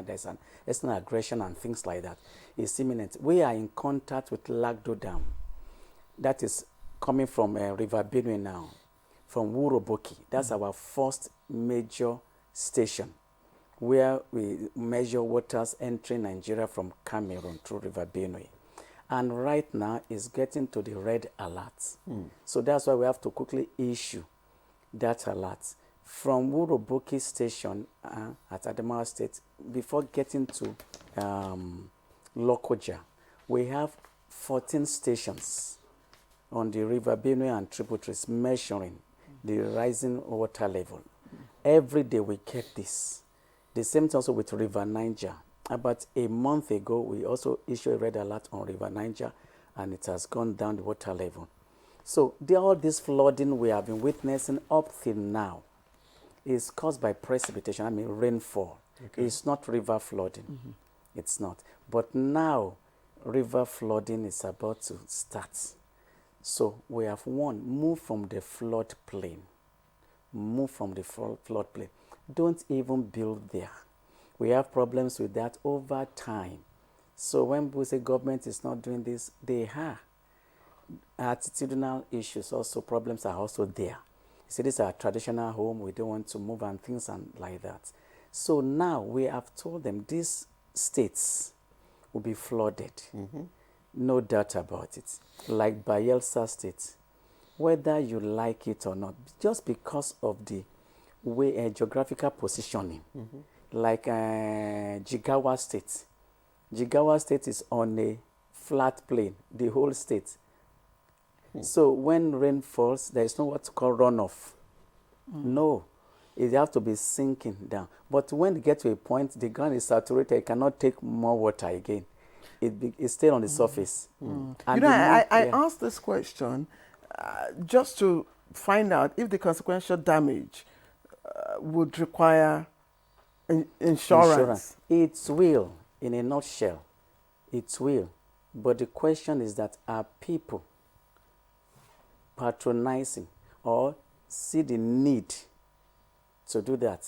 Speaker 9: there's an external aggression and things like that. It's imminent. We are in contact with Lagdo Dam. That is coming from River Benue now, from Wuroboki. That's our first major station where we measure waters entering Nigeria from Cameroon through River Benue. And right now it's getting to the red alert. So that's why we have to quickly issue that alert. From Wuroboki station at Adamawa State, before getting to Lokoja, we have 14 stations on the River Benue and tributaries measuring the rising water level. Every day we get this. The same thing also with River Niger. About a month ago, we also issued a red alert on River Niger, and it has gone down the water level. So all this flooding we have been witnessing up till now is caused by precipitation, rainfall. Okay. It's not river flooding. It's not. But now, river flooding is about to start. So we have move from the floodplain. Move from the floodplain. Don't even build there. We have problems with that over time. So when we say government is not doing this, they are. Attitudinal issues, also problems are also there. You see, this is our traditional home, we don't want to move and things and like that. So now we have told them these states will be flooded. No doubt about it. Like Bayelsa State, whether you like it or not, just because of the way geographical positioning. Like Jigawa State. Jigawa State is on a flat plain, the whole state. So when rain falls, there is no what to call runoff. No. it has to be sinking down. But when it gets to a point, the ground is saturated, it cannot take more water again. It stays on the surface. And
Speaker 3: You know, I
Speaker 9: yeah.
Speaker 3: asked this question just to find out if the consequential damage would require insurance.
Speaker 9: It will, in a nutshell. It will. But the question is that are people patronizing or see the need to do that?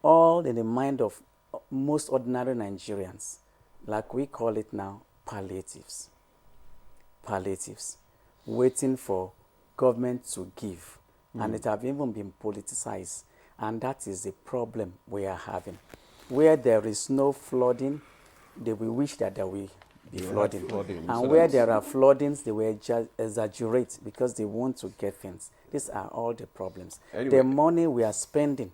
Speaker 9: All in the mind of most ordinary Nigerians, like we call it now, palliatives. Palliatives. Waiting for government to give. And it have even been politicized. And that is the problem we are having. Where there is no flooding, they will wish that there will be flooding. And so where there are floodings, they will exaggerate because they want to get things. These are all the problems.
Speaker 23: Anyway.
Speaker 9: The money we are spending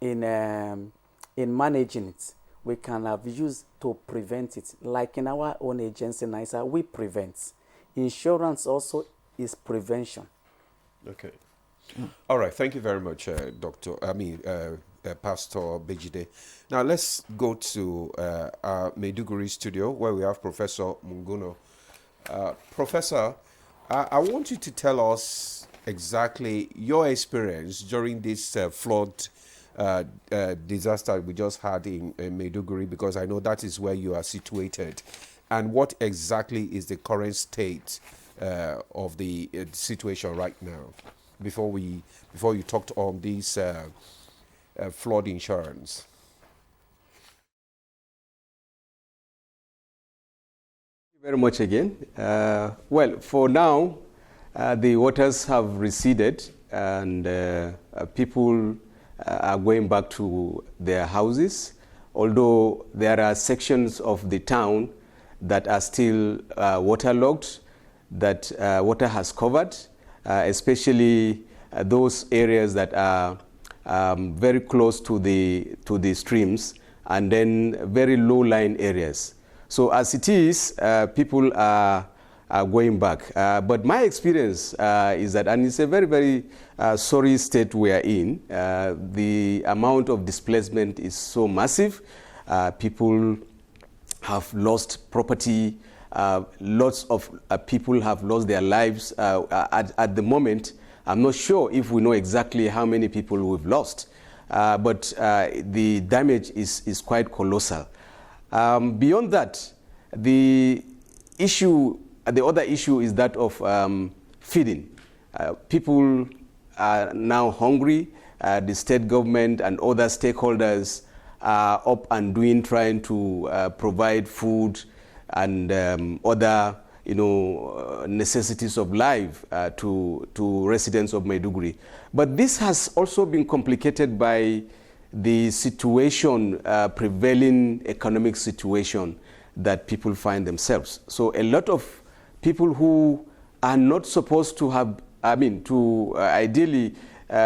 Speaker 9: in managing it, we can have used to prevent it. Like in our own agency, NISA, we prevent. Insurance also is prevention.
Speaker 23: Okay. All right. Thank you very much, Pastor Bejide. Now let's go to our Maiduguri studio where we have Professor Munguno. Professor, I want you to tell us exactly your experience during this flood disaster we just had in Maiduguri, because I know that is where you are situated, and what exactly is the current state of the situation right now before you talked on this flood insurance.
Speaker 6: Thank you very much again. Well, for now, the waters have receded and people are going back to their houses, although there are sections of the town that are still waterlogged, that water has covered, especially those areas that are very close to the streams, and then very low-lying areas. So as it is, people are going back. But my experience is that, and it's a very, very sorry state we are in, the amount of displacement is so massive. People have lost property. Lots of people have lost their lives. At the moment, I'm not sure if we know exactly how many people we've lost, but the damage is quite colossal. Beyond that, the other issue is that of feeding. People are now hungry. The state government and other stakeholders are up and doing, trying to provide food and other necessities of life to residents of Maiduguri. But this has also been complicated by the situation, prevailing economic situation that people find themselves. So a lot of people who are not supposed to have, to ideally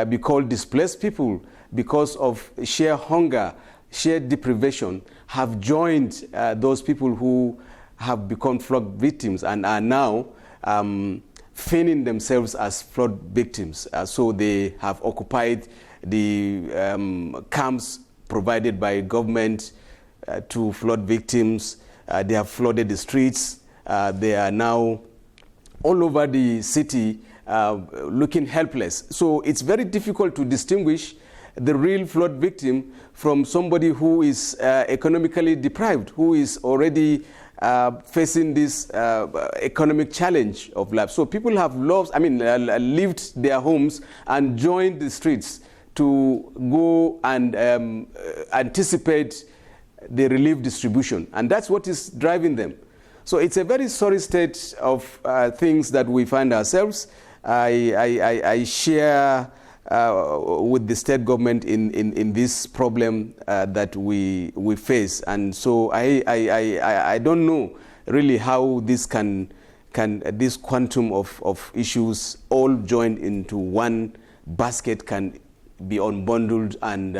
Speaker 6: be called displaced people because of sheer hunger, sheer deprivation, have joined those people who have become flood victims and are now feigning themselves as flood victims. So they have occupied the camps provided by government to flood victims. They have flooded the streets. They are now all over the city looking helpless. So it's very difficult to distinguish the real flood victim from somebody who is economically deprived, who is already facing this economic challenge of life. So people have left their homes and joined the streets to go and anticipate the relief distribution. And that's what is driving them. So it's a very sorry state of things that we find ourselves. I share with the state government in this problem that we face, and so I don't know really how this this quantum of issues all joined into one basket can be unbundled and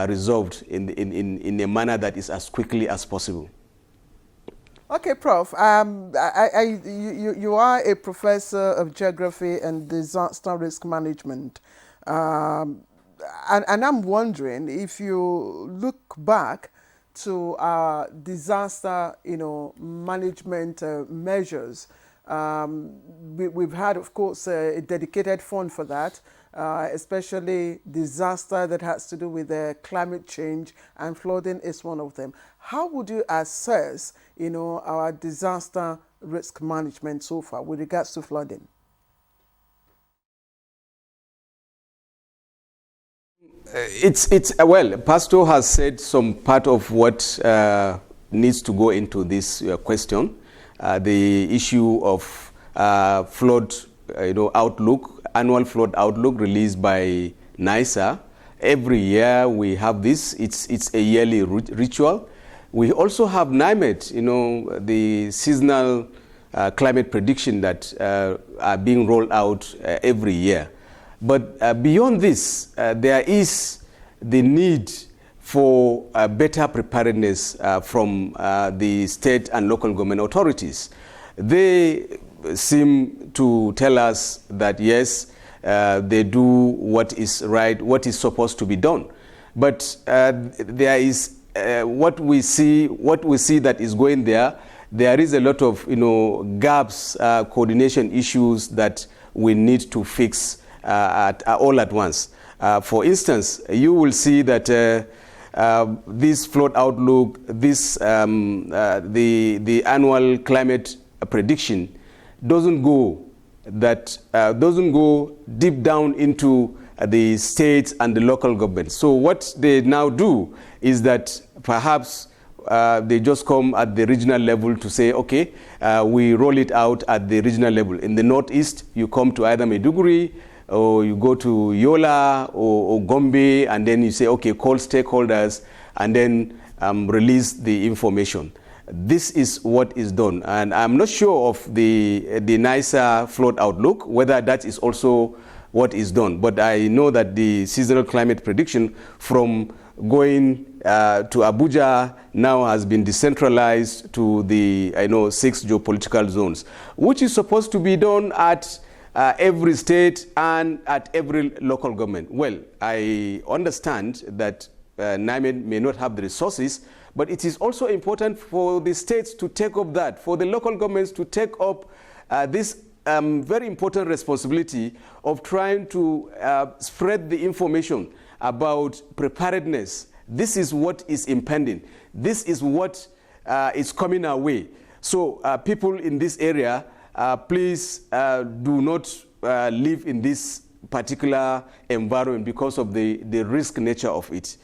Speaker 6: resolved in a manner that is as quickly as possible.
Speaker 3: Okay, Prof. You are a professor of geography and disaster risk management. and I'm wondering if you look back to our disaster, management measures. We've had, of course, a dedicated fund for that, especially disaster that has to do with climate change, and flooding is one of them. How would you assess, our disaster risk management so far with regards to flooding?
Speaker 6: Well, Pastor has said some part of what needs to go into this question. The issue of flood, outlook, annual flood outlook released by NISA. Every year we have this. It's a yearly ritual. We also have NIMET, the seasonal climate prediction that are being rolled out every year. But beyond this, there is the need for better preparedness from the state and local government authorities. They seem to tell us that yes, they do what is right, what is supposed to be done. But there is what we see that is going there. There is a lot of gaps, coordination issues that we need to fix all at once. For instance, you will see that this flood outlook, this the annual climate prediction doesn't go deep down into the states and the local government. So what they now do is that perhaps they just come at the regional level to say, okay, we roll it out at the regional level. In the northeast, you come to either Maiduguri, or you go to Yola or Gombe, and then you say, okay, call stakeholders, and then release the information. This is what is done. And I'm not sure of the NISA flood outlook, whether that is also what is done. But I know that the seasonal climate prediction from going to Abuja now has been decentralized to the 6 geopolitical zones, which is supposed to be done at every state and at every local government. Well, I understand that NIMET may not have the resources, but it is also important for the states to take up that, for the local governments to take up this very important responsibility of trying to spread the information about preparedness. This is what is impending. This is what is coming our way. So people in this area, please do not live in this particular environment because of the risk nature of it.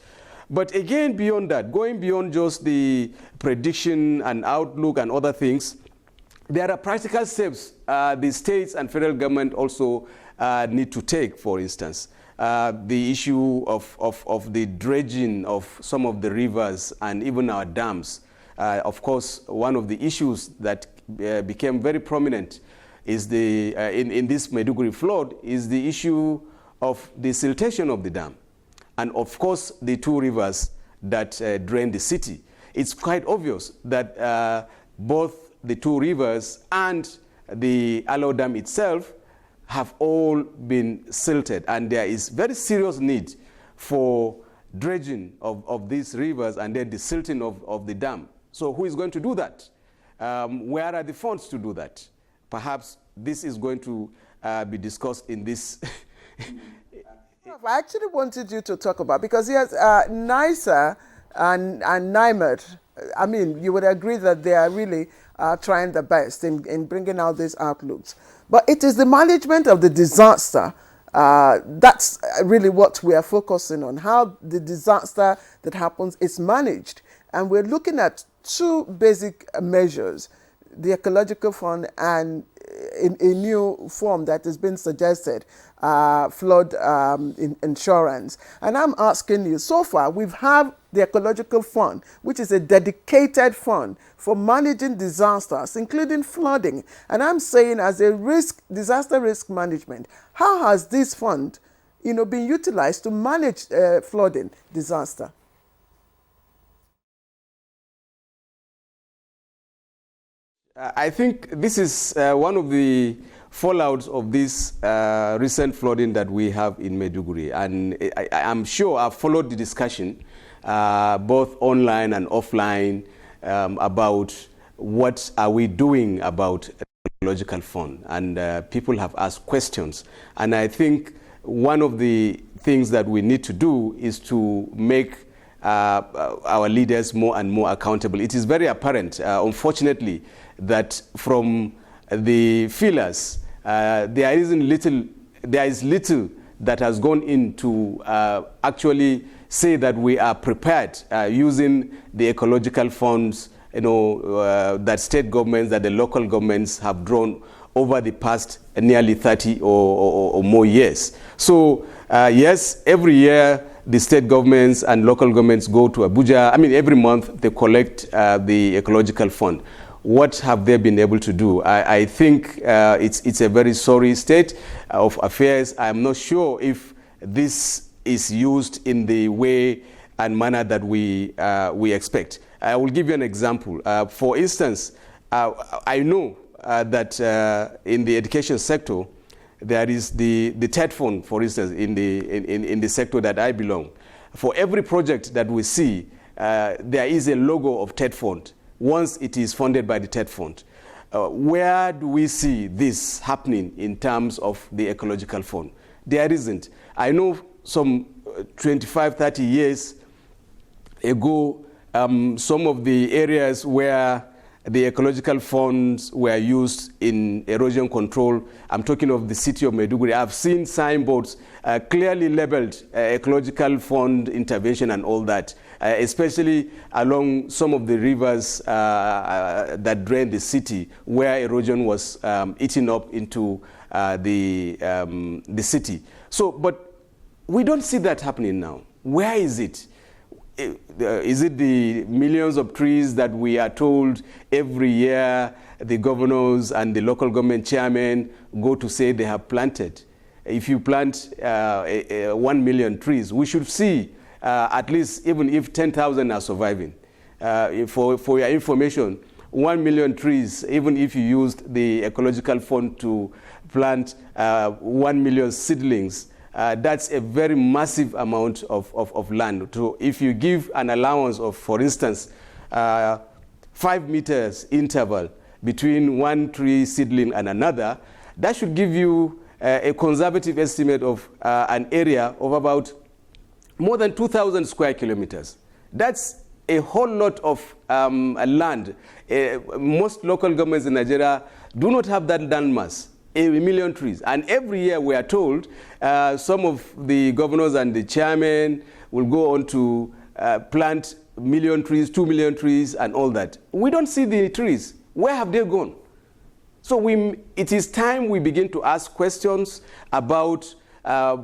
Speaker 6: But again, beyond that, going beyond just the prediction and outlook and other things, there are practical steps the states and federal government also need to take. For instance, the issue of the dredging of some of the rivers and even our dams. Of course, one of the issues that became very prominent is in this Maiduguri flood is the issue of the siltation of the dam. And of course, the two rivers that drain the city. It's quite obvious that both the two rivers and the Alo Dam itself have all been silted, and there is very serious need for dredging of these rivers and then the silting of the dam. So who is going to do that? Where are the funds to do that? Perhaps this is going to be discussed in this.
Speaker 3: I actually wanted you to talk about, because yes, NISA and NIMET, I mean, you would agree that they are really trying their best in bringing out these outlooks. But it is the management of the disaster, that's really what we are focusing on, how the disaster that happens is managed. And we're looking at two basic measures, the Ecological Fund and in a new form that has been suggested, flood insurance. And I'm asking you, so far we've had the Ecological Fund, which is a dedicated fund for managing disasters, including flooding. And I'm saying, as a disaster risk management, how has this fund, been utilized to manage flooding disaster?
Speaker 6: I think this is one of the fallouts of this recent flooding that we have in Maiduguri. And I'm sure I've followed the discussion, both online and offline, about what are we doing about Ecological Fund. And people have asked questions. And I think one of the things that we need to do is to make our leaders more and more accountable. It is very apparent, unfortunately, that from the feelers, there is little that has gone into actually say that we are prepared using the ecological funds, that state governments, that the local governments have drawn over the past nearly 30 or more years. So yes, every year the state governments and local governments go to Abuja. I mean, every month they collect the ecological fund. What have they been able to do? I think it's a very sorry state of affairs. I'm not sure if this is used in the way and manner that we expect. I will give you an example. For instance, I know that in the education sector, there is the TED fund, for instance, in the sector that I belong. For every project that we see, there is a logo of TED fund once it is funded by the TED fund. Where do we see this happening in terms of the ecological fund? There isn't. I know some 25, 30 years ago, some of the areas where the ecological funds were used in erosion control, I'm talking of the city of Maiduguri. I've seen signboards clearly labeled ecological fund intervention and all that, especially along some of the rivers that drain the city where erosion was eating up into the city. So, but we don't see that happening now. Where is it? Is it the millions of trees that we are told every year the governors and the local government chairmen go to say they have planted? If you plant 1 million trees, we should see at least, even if 10,000 are surviving. For your information, 1 million trees, even if you used the ecological fund to plant 1 million seedlings, that's a very massive amount of land. So if you give an allowance of, for instance, 5 meters interval between one tree seedling and another, that should give you a conservative estimate of an area of about more than 2,000 square kilometers. That's a whole lot of land. Most local governments in Nigeria do not have that land mass. 1 million trees. And every year we are told some of the governors and the chairmen will go on to plant 1 million trees, 2 million trees, and all that. We don't see the trees. Where have they gone? So it is time we begin to ask questions about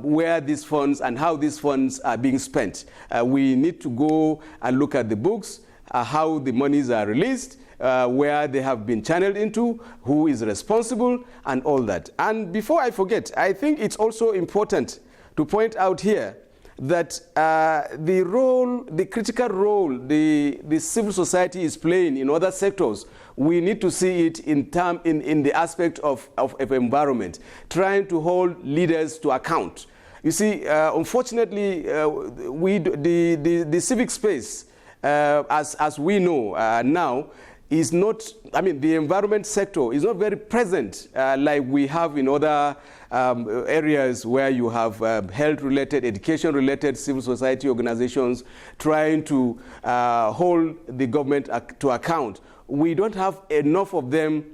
Speaker 6: where these funds and how these funds are being spent. We need to go and look at the books, how the monies are released, where they have been channeled into, who is responsible, and all that. And before I forget, I think it's also important to point out here that the critical role the civil society is playing in other sectors, we need to see it in the aspect of environment, trying to hold leaders to account. You see, unfortunately, the civic space, as we know now, is not, I mean, the environment sector is not very present like we have in other areas where you have health-related, education-related civil society organizations trying to hold the government to account. We don't have enough of them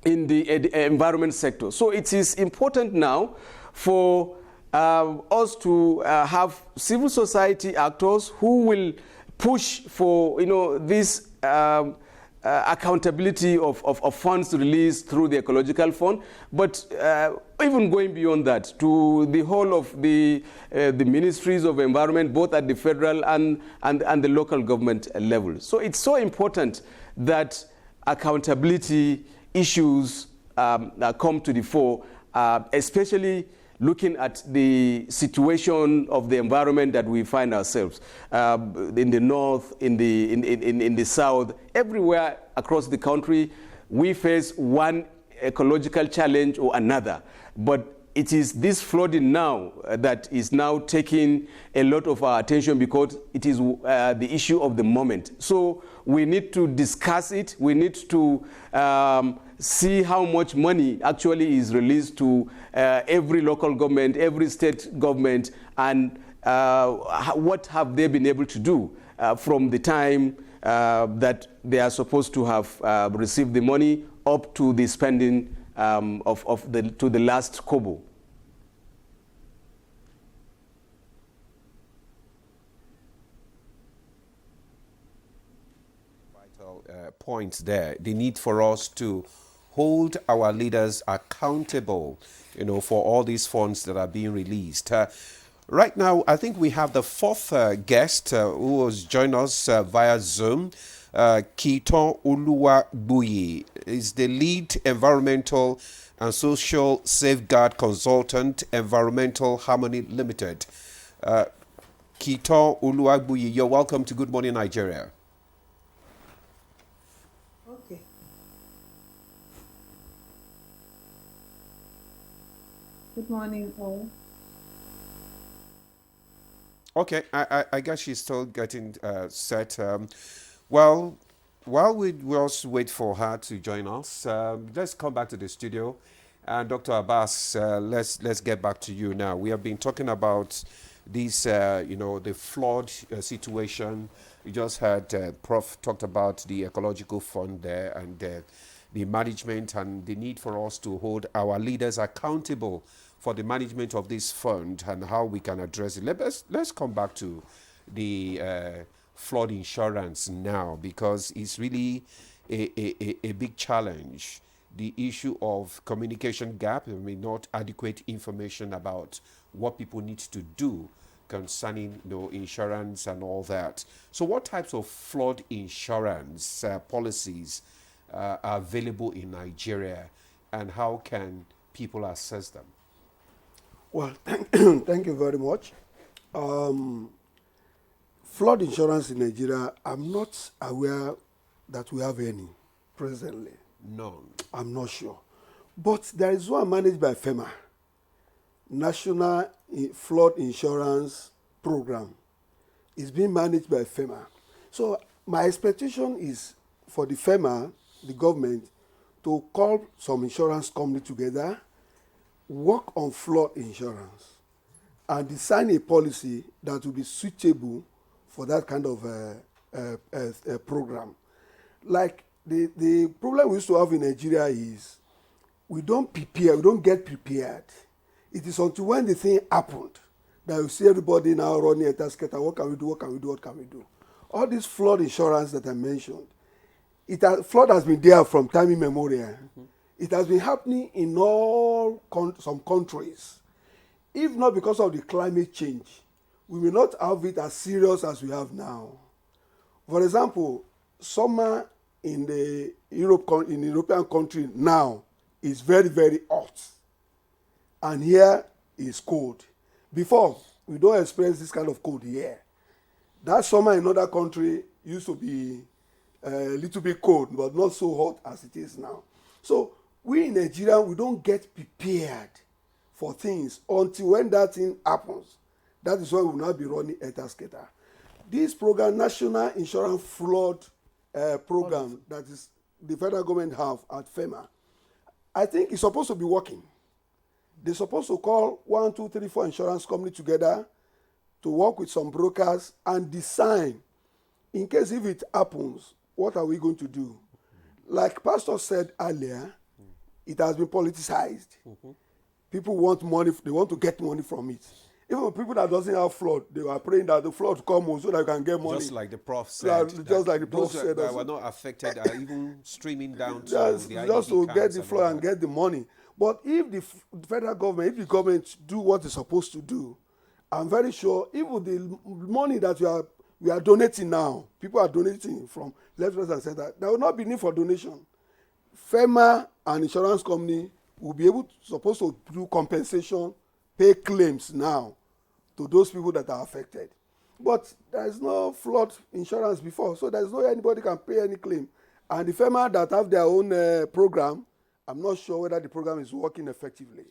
Speaker 6: in the environment sector. So it is important now for us to have civil society actors who will push for, this accountability of funds released through the ecological fund, but even going beyond that to the whole of the ministries of environment, both at the federal and the local government level. So it's so important that accountability issues come to the fore, especially looking at the situation of the environment that we find ourselves in the north, in the south, everywhere across the country, we face one ecological challenge or another. But it is this flooding now that is now taking a lot of our attention because it is the issue of the moment. So we need to discuss it. We need to see how much money actually is released to every local government, every state government, and what have they been able to do from the time that they are supposed to have received the money up to the spending to the last kobo.
Speaker 23: Vital points there. The need for us to hold our leaders accountable, for all these funds that are being released. Right now, I think we have the fourth guest who has joined us via Zoom. Kiton Oluwabuyi is the lead environmental and social safeguard consultant, Environmental Harmony Limited. Kiton Oluwabuyi, you're welcome to Good Morning Nigeria.
Speaker 10: Okay. Good morning, all.
Speaker 23: Okay, I guess she's still getting set. Well, while we also wait for her to join us, let's come back to the studio. And Dr. Abbas, let's get back to you now. We have been talking about this, the flood situation. You just heard Prof talked about the ecological fund there and the management and the need for us to hold our leaders accountable for the management of this fund and how we can address it. Let's come back to the flood insurance now, because it's really a big challenge. The issue of communication gap, not adequate information about what people need to do concerning insurance and all that. So what types of flood insurance policies are available in Nigeria, and how can people access them?
Speaker 8: Well, thank you very much. Flood insurance in Nigeria, I'm not aware that we have any presently.
Speaker 23: None.
Speaker 8: I'm not sure. But there is one managed by FEMA, National Flood Insurance Program. It's being managed by FEMA. So my expectation is for the FEMA, the government, to call some insurance company together, work on flood insurance, and design a policy that will be suitable for that kind of program. Like the problem we used to have in Nigeria is we don't prepare, we don't get prepared. It is until when the thing happened that you see everybody now running a task, what can we do, what can we do, what can we do? All this flood insurance that I mentioned, flood has been there from time immemorial. Mm-hmm. It has been happening in some countries. If not because of the climate change, we will not have it as serious as we have now. For example, summer in the European country now is very, very hot. And here is cold. Before, we don't experience this kind of cold here. That summer in other country used to be a little bit cold, but not so hot as it is now. So we in Nigeria, we don't get prepared for things until when that thing happens. That is why we will not be running etasketa. This program, National Insurance Flood Program, that is the federal government have at FEMA, I think it's supposed to be working. They're supposed to call 1, 2, 3, 4 insurance companies together to work with some brokers and design, in case if it happens, what are we going to do? Like Pastor said earlier, it has been politicized. Mm-hmm. People want money, they want to get money from it. Even people that doesn't have flood, they are praying that the flood come so that you can get money.
Speaker 23: Just like the Prof said.
Speaker 8: Just like the Prof said.
Speaker 23: That were not affected are even streaming down to
Speaker 8: just,
Speaker 23: the
Speaker 8: just to get the flood and get the money. But if the federal government, if the government do what it's supposed to do, I'm very sure even the money that we are donating now, people are donating from left, right, and center, there will not be need for donation. FEMA and insurance company will be supposed to do compensation, pay claims now to those people that are affected. But there is no flood insurance before, so there is no anybody can pay any claim. And the FEMA that have their own program I'm not sure whether the program is working effectively.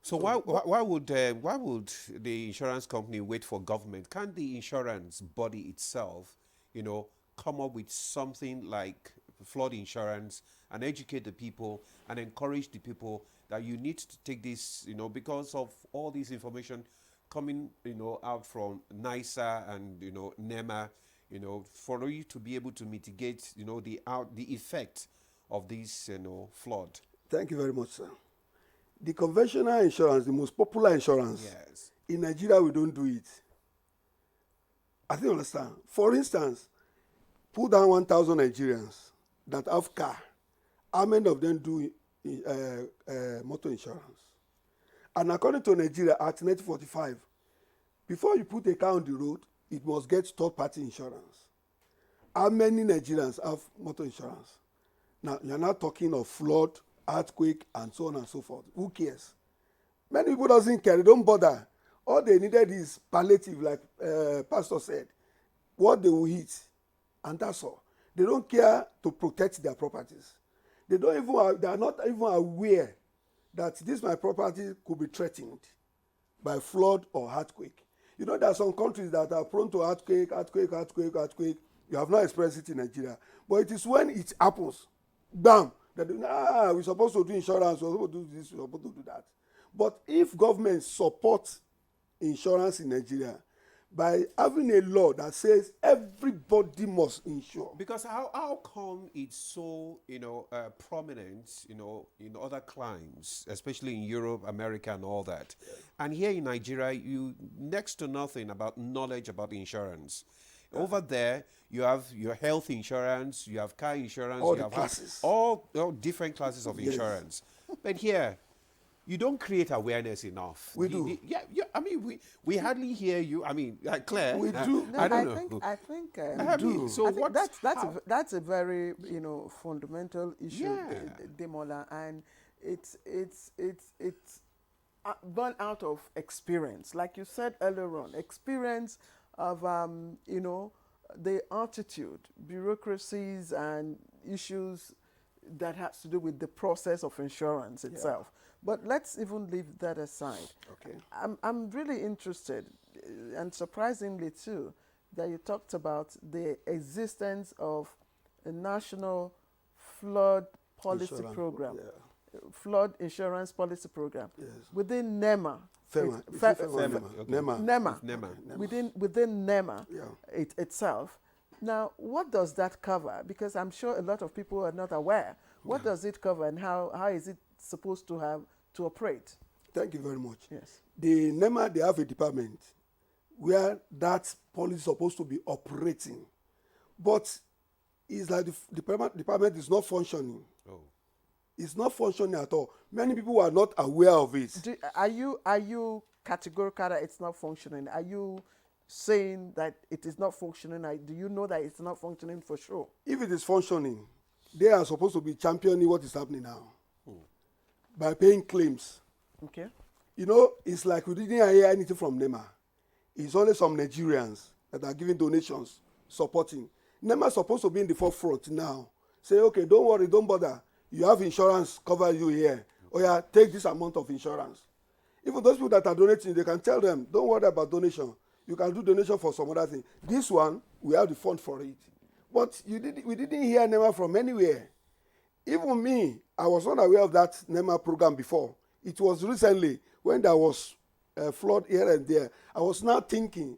Speaker 23: So why would the insurance company wait for government? Can't the insurance body itself, come up with something like flood insurance and educate the people and encourage the people that you need to take this, because of all this information coming, out from NISA and NEMA, for you to be able to mitigate, the effect of this, flood.
Speaker 8: Thank you very much, sir. The conventional insurance, the most popular insurance,
Speaker 23: yes,
Speaker 8: in Nigeria we don't do it. I think you understand. For instance, put down 1,000 Nigerians that have car. How many of them do motor insurance? And according to Nigeria, at 1945, before you put a car on the road, it must get third-party insurance. How many Nigerians have motor insurance? Now, you're not talking of flood, earthquake, and so on and so forth. Who cares? Many people doesn't care. They don't bother. All they needed is palliative, like Pastor said, what they will eat, and that's all. They don't care to protect their properties. They are not even aware that this my property could be threatened by flood or earthquake. There are some countries that are prone to earthquake. You have not experienced it in Nigeria. But it is when it happens, bam, that we're supposed to do insurance, we're supposed to do this, we're supposed to do that. But if government supports insurance in Nigeria by having a law that says everybody must insure.
Speaker 23: Because how come it's so prominent in other climes, especially in Europe, America, and all that, and here in Nigeria you next to nothing about knowledge about insurance. Over there, you have your health insurance, you have car insurance,
Speaker 8: all
Speaker 23: you have
Speaker 8: classes.
Speaker 23: all different classes of insurance. But here, you don't create awareness enough.
Speaker 8: We do.
Speaker 23: Yeah. I mean, we hardly hear you. I mean, Claire.
Speaker 8: We do.
Speaker 3: No,
Speaker 23: I don't know.
Speaker 3: I think that's a very fundamental issue, Demola, and it's born out of experience, like you said earlier on, experience of the attitude, bureaucracies, and issues that has to do with the process of insurance itself. But let's even leave that aside.
Speaker 8: Okay.
Speaker 3: I'm really interested, and surprisingly too, that you talked about the existence of a national flood policy program, flood insurance policy program within NEMA. NEMA. Within NEMA itself. Now, what does that cover? Because I'm sure a lot of people are not aware. What does it cover, and how is it supposed to operate?
Speaker 8: Thank you very much.
Speaker 3: Yes.
Speaker 8: The NEMA, they have a department where that policy is supposed to be operating. But it's like the department is not functioning.
Speaker 23: Oh.
Speaker 8: It's not functioning at all. Many people are not aware of it.
Speaker 3: Are you categorical that it's not functioning? Are you saying that it is not functioning? Do you know that it's not functioning for sure?
Speaker 8: If it is functioning, they are supposed to be championing what is happening now by paying claims.
Speaker 3: Okay.
Speaker 8: It's like we didn't hear anything from NEMA. It's only some Nigerians that are giving donations, supporting. NEMA is supposed to be in the forefront now. Say, okay, don't worry, don't bother. You have insurance cover you here. Oh yeah, take this amount of insurance. Even those people that are donating, they can tell them, don't worry about donation. You can do donation for some other thing. This one, we have the fund for it. But we didn't hear NEMA from anywhere. Even me, I was not aware of that NEMA program before. It was recently when there was a flood here and there. I was now thinking,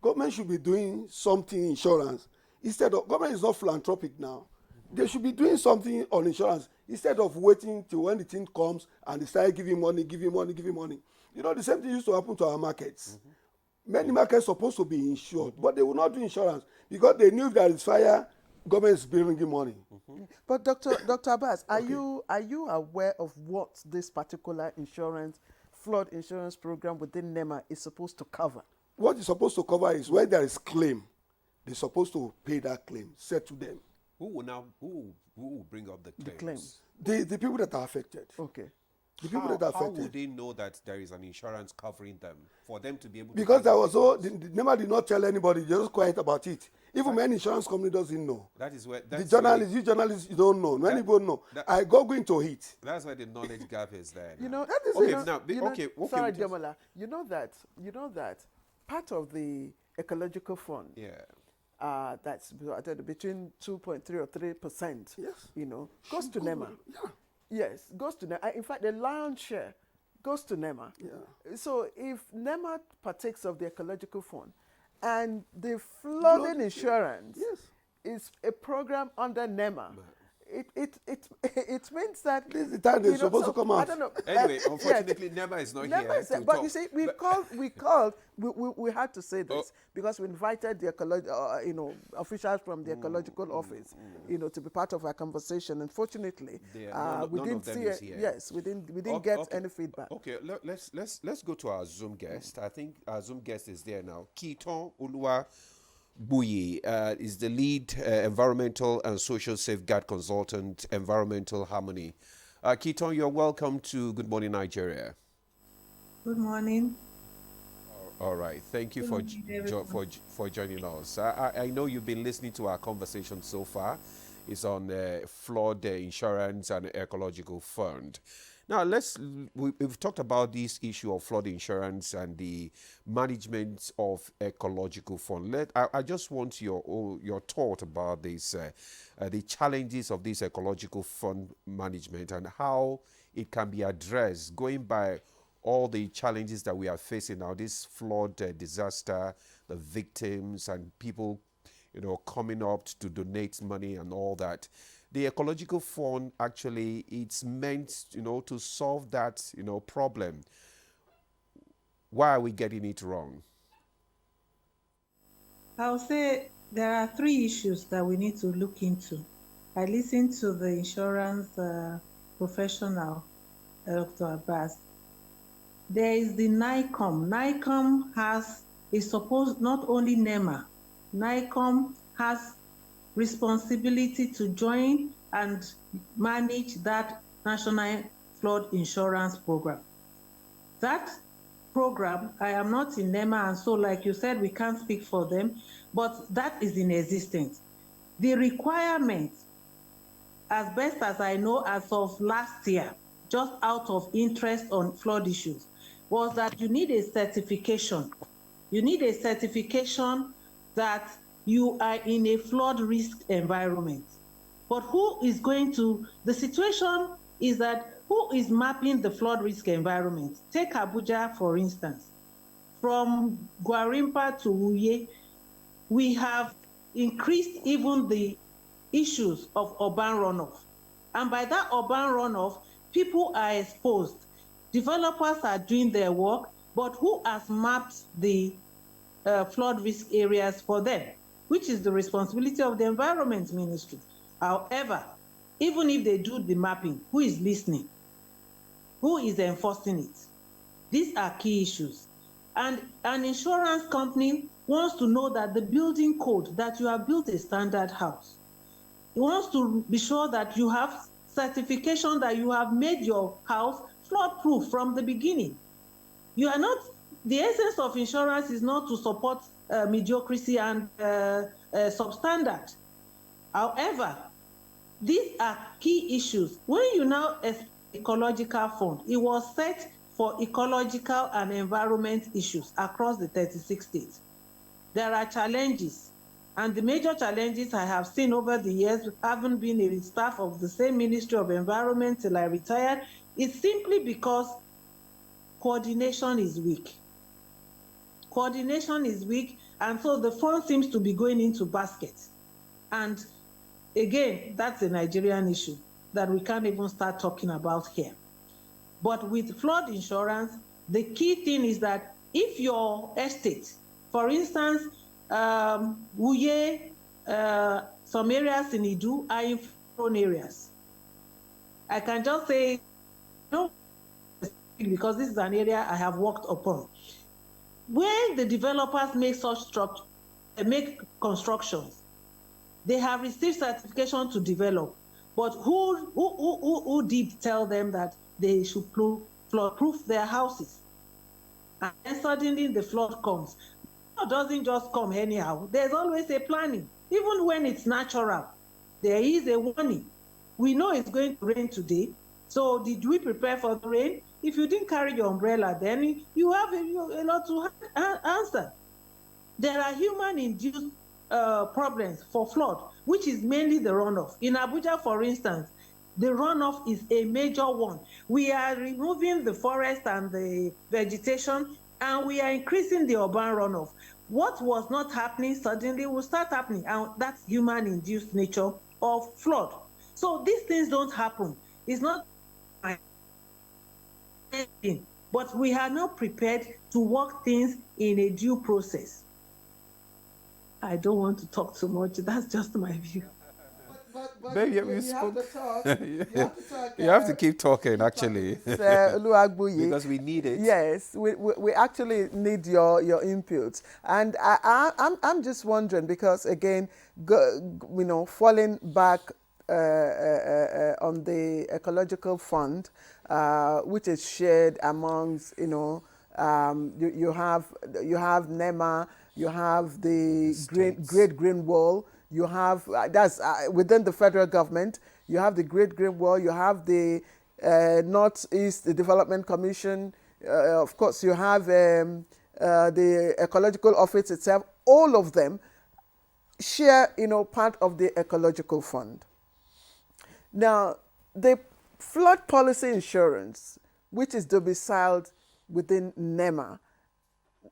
Speaker 8: government should be doing something insurance. Instead of, government is not philanthropic now. They should be doing something on insurance instead of waiting till when the thing comes and they start giving money. The same thing used to happen to our markets. Many markets supposed to be insured, but they will not do insurance because they knew if there is fire, government is bringing money.
Speaker 3: But Dr. Abbas, are you aware of what this particular flood insurance program within NEMA is supposed to cover?
Speaker 8: What it's supposed to cover is when there is claim, they're supposed to pay that claim, settle them.
Speaker 23: Who will bring up the claims?
Speaker 8: The people that are affected.
Speaker 3: Okay.
Speaker 8: The people that are
Speaker 23: How
Speaker 8: affected.
Speaker 23: would they know that there is an insurance covering them for them to be able to?
Speaker 8: Because there was the NEMA did not tell anybody. They're just quiet about it. Even when insurance company doesn't know.
Speaker 23: That is where
Speaker 8: The journalists, you journalists, you don't know. Many people know. I go into it.
Speaker 23: That's where the knowledge gap is there.
Speaker 3: You know, sorry, Demola. You know that part of the ecological fund.
Speaker 23: Yeah.
Speaker 3: That's between 2.3 or 3%.
Speaker 8: Yes.
Speaker 3: You know, goes to NEMA.
Speaker 8: Yeah.
Speaker 3: Yes, goes to NEMA. In fact, the lion's share goes to NEMA.
Speaker 8: Yeah.
Speaker 3: So if NEMA partakes of the ecological fund, and the flooding insurance is a program under NEMA, it means that
Speaker 8: this is the time they're supposed to come out.
Speaker 3: I don't know.
Speaker 23: Anyway, unfortunately, NEMA is not here.
Speaker 3: But you see, we had to say this because we invited the officials from the ecological office, to be part of our conversation. Unfortunately, we didn't see it. Yes, we didn't get any feedback.
Speaker 23: Okay, let's go to our Zoom guest. I think our Zoom guest is there now. Kiton Uluwa Buyi is the lead environmental and social safeguard consultant, Environmental Harmony. Kiton, you're welcome to Good Morning Nigeria.
Speaker 10: Good morning.
Speaker 23: All right, thank you for joining us. I know you've been listening to our conversation so far. It's on flood insurance and ecological fund. Now, we've talked about this issue of flood insurance and the management of ecological fund. I just want your thought about this, the challenges of this ecological fund management and how it can be addressed, going by all the challenges that we are facing now, this flood disaster, the victims and people, coming up to donate money and all that. The ecological fund, actually, it's meant, to solve that, problem. Why are we getting it wrong?
Speaker 10: I'll say there are 3 issues that we need to look into. I listened to the insurance professional, Dr. Abbas. There is the NICOM. NICOM is supposed, not only NEMA, NICOM has responsibility to join and manage that national flood insurance program. That program, I am not in NEMA, and so like you said, we can't speak for them, but that is in existence. The requirement, as best as I know, as of last year, just out of interest on flood issues, was that you need a certification. You need a certification that you are in a flood risk environment. But who is going to, the situation is that who is mapping the flood risk environment? Take Abuja, for instance. From Gwarimpa to Uye, we have increased even the issues of urban runoff. And by that urban runoff, people are exposed. Developers are doing their work, but who has mapped the flood risk areas for them, which is the responsibility of the Environment Ministry. However, even if they do the mapping, who is listening? Who is enforcing it? These are key issues. And an insurance company wants to know that the building code, that you have built a standard house. It wants to be sure that you have certification that you have made your house flood-proof from the beginning. You are not, the essence of insurance is not to support mediocrity and substandard. However, these are key issues. When you now ecological fund, it was set for ecological and environment issues across the 36 states. There are challenges, and the major challenges I have seen over the years, having been a staff of the same Ministry of Environment till I retired, is simply because coordination is weak. Coordination is weak, and so the fund seems to be going into baskets. And again, that's a Nigerian issue that we can't even start talking about here. But with flood insurance, the key thing is that if your estate, for instance, Uye, some areas in Idu are in prone areas. I can just say, no, because this is an area I have worked upon. When the developers make such structure, make constructions, they have received certification to develop. But who did tell them that they should flood-proof their houses. And then suddenly the flood comes. Flood doesn't just come anyhow. There's always a planning. Even when it's natural, there is a warning. We know it's going to rain today. So did we prepare for the rain? If you didn't carry your umbrella, then you have a lot to answer. There are human-induced problems for flood, which is mainly the runoff. In Abuja, for instance, the runoff is a major one. We are removing the forest and the vegetation, and we are increasing the urban runoff. What was not happening suddenly will start happening, and that's human-induced nature of flood. So these things don't happen. It's not anything, but we are not prepared to work things in a due process. I don't want to talk too much. That's just my view.
Speaker 3: But
Speaker 6: Baby,
Speaker 3: you
Speaker 6: you
Speaker 3: have to talk. You have to talk.
Speaker 6: You have to keep talking, actually.
Speaker 3: Because
Speaker 6: we need it.
Speaker 3: Yes, we actually need your input. And I'm just wondering, because again, falling back on the Ecological Fund, which is shared amongst, you have NEMA, you have the Great Green Wall, you have, that's within the federal government, you have the Great Green Wall, you have the Northeast Development Commission, of course you have the Ecological Office itself. All of them share, part of the Ecological Fund. Now, the flood policy insurance, which is domiciled within NEMA,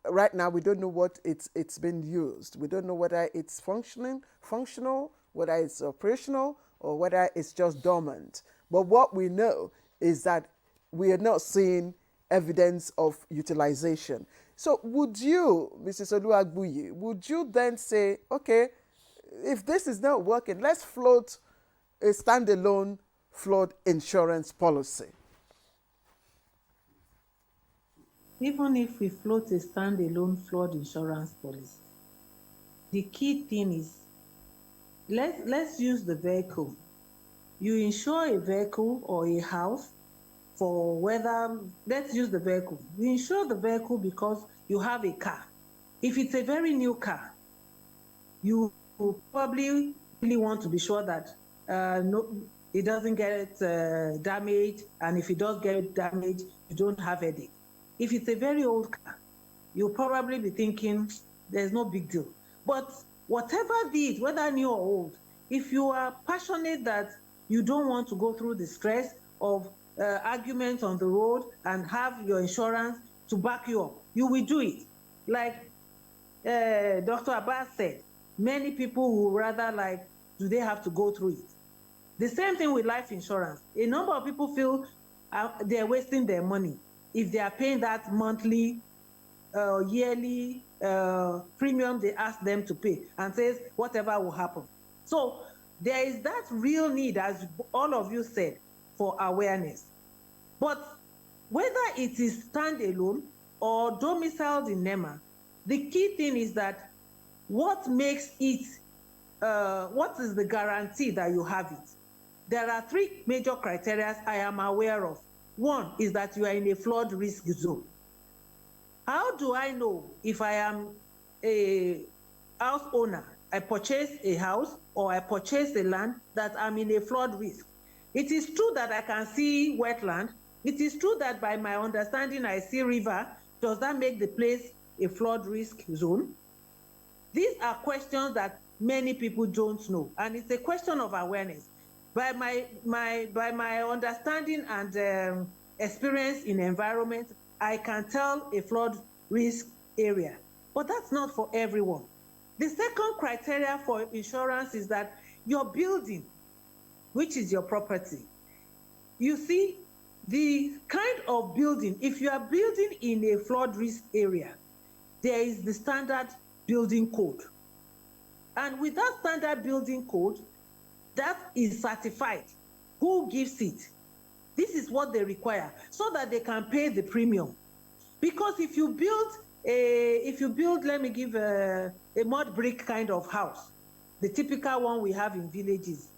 Speaker 3: right now we don't know what it's been used. We don't know whether it's functional, whether it's operational, or whether it's just dormant. But what we know is that we are not seeing evidence of utilization. So would you, Mrs. Oluagbuyi, would you then say, okay, if this is not working, let's float a standalone flood insurance policy?
Speaker 10: Even if we float a standalone flood insurance policy, the key thing is, let's use the vehicle. You insure a vehicle or a house for whether, let's use the vehicle. You insure the vehicle because you have a car. If it's a very new car, you probably really want to be sure that it doesn't get damaged, and if it does get damaged, you don't have a headache. If it's a very old car, you'll probably be thinking there's no big deal. But whatever this, whether new or old, if you are passionate that you don't want to go through the stress of arguments on the road and have your insurance to back you up, you will do it. Like Dr. Abbas said, many people will rather do they have to go through it? The same thing with life insurance. A number of people feel they're wasting their money if they are paying that monthly, yearly premium they ask them to pay, and says whatever will happen. So there is that real need, as all of you said, for awareness. But whether it is standalone or domiciled in NEMA, the key thing is that what makes it, what is the guarantee that you have it? There are three major criteria I am aware of. One is that you are in a flood risk zone. How do I know if I am a house owner, I purchase a house or I purchase a land, that I'm in a flood risk? It is true that I can see wetland. It is true that by my understanding I see river. Does that make the place a flood risk zone? These are questions that many people don't know, and it's a question of awareness. By my understanding and experience in environment, I can tell a flood risk area, but that's not for everyone. The second criteria for insurance is that your building, which is your property, you see, the kind of building, if you are building in a flood risk area, there is the standard building code. And with that standard building code, that is certified. Who gives it? This is what they require so that they can pay the premium. Because if you build, let me give a mud brick kind of house, the typical one we have in villages,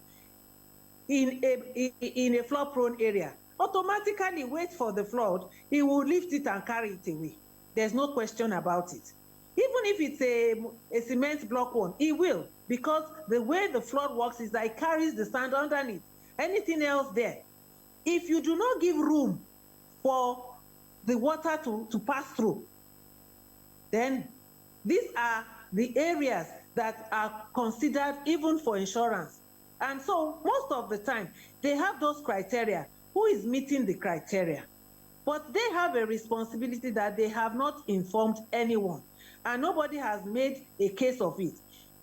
Speaker 10: in a flood-prone area, automatically wait for the flood, he will lift it and carry it away. There's no question about it. Even if it's a cement block one, he will, because the way the flood works is that it carries the sand underneath. Anything else there, if you do not give room for the water to pass through, then these are the areas that are considered even for insurance. And so most of the time, they have those criteria. Who is meeting the criteria? But they have a responsibility that they have not informed anyone, and nobody has made a case of it.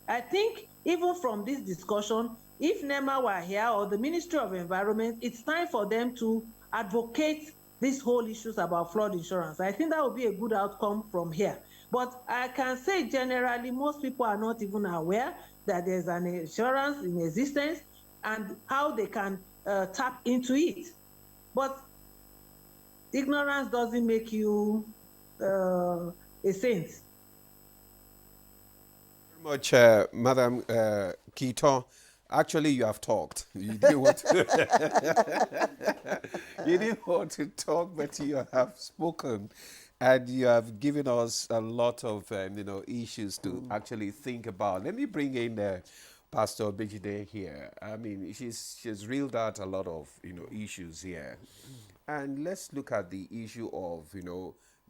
Speaker 10: I think even from this discussion, if NEMA were here or the Ministry of Environment, it's time for them to advocate these whole issues about flood insurance. I think that would be a good outcome from here. But I can say generally, most people are not even aware that there's an insurance in existence and how they can tap into it. But ignorance doesn't make you a saint.
Speaker 23: Very much, Madam Kito. Actually, you have talked. You didn't want to you didn't want to talk, but you have spoken, and you have given us a lot of issues to actually think about. Let me bring in Pastor Bejide here. I mean, she's reeled out a lot of issues here, and let's look at the issue of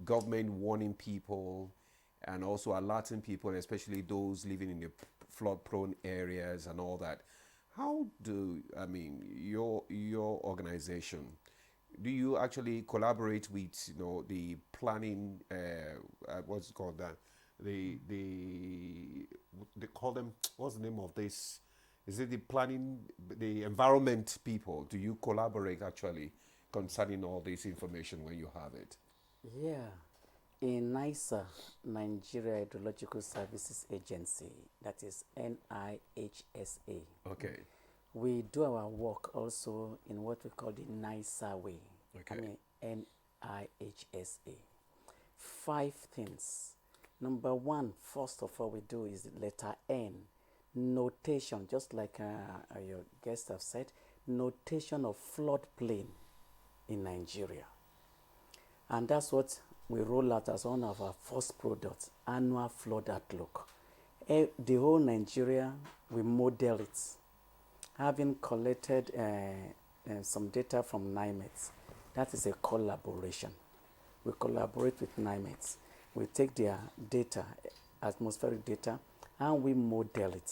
Speaker 23: government warning people and also alerting people, especially those living in the flood-prone areas and all that. How do your organization, do you actually collaborate with the planning? What's it called that? They call them. What's the name of this? Is it the planning, the environment people? Do you collaborate actually concerning all this information when you have it?
Speaker 9: Yeah. In NISA, Nigeria Ecological Services Agency, that is NIHSA.
Speaker 23: Okay.
Speaker 9: We do our work also in what we call the NISA way.
Speaker 23: Okay.
Speaker 9: NIHSA. 5 things. Number 1, first of all, we do is letter N, notation, just like your guests have said, notation of floodplain in Nigeria. And that's what we roll out as one of our first products, annual flood outlook. The whole Nigeria, we model it. Having collected some data from NIMET, that is a collaboration. We collaborate with NIMET. We take their data, atmospheric data, and we model it.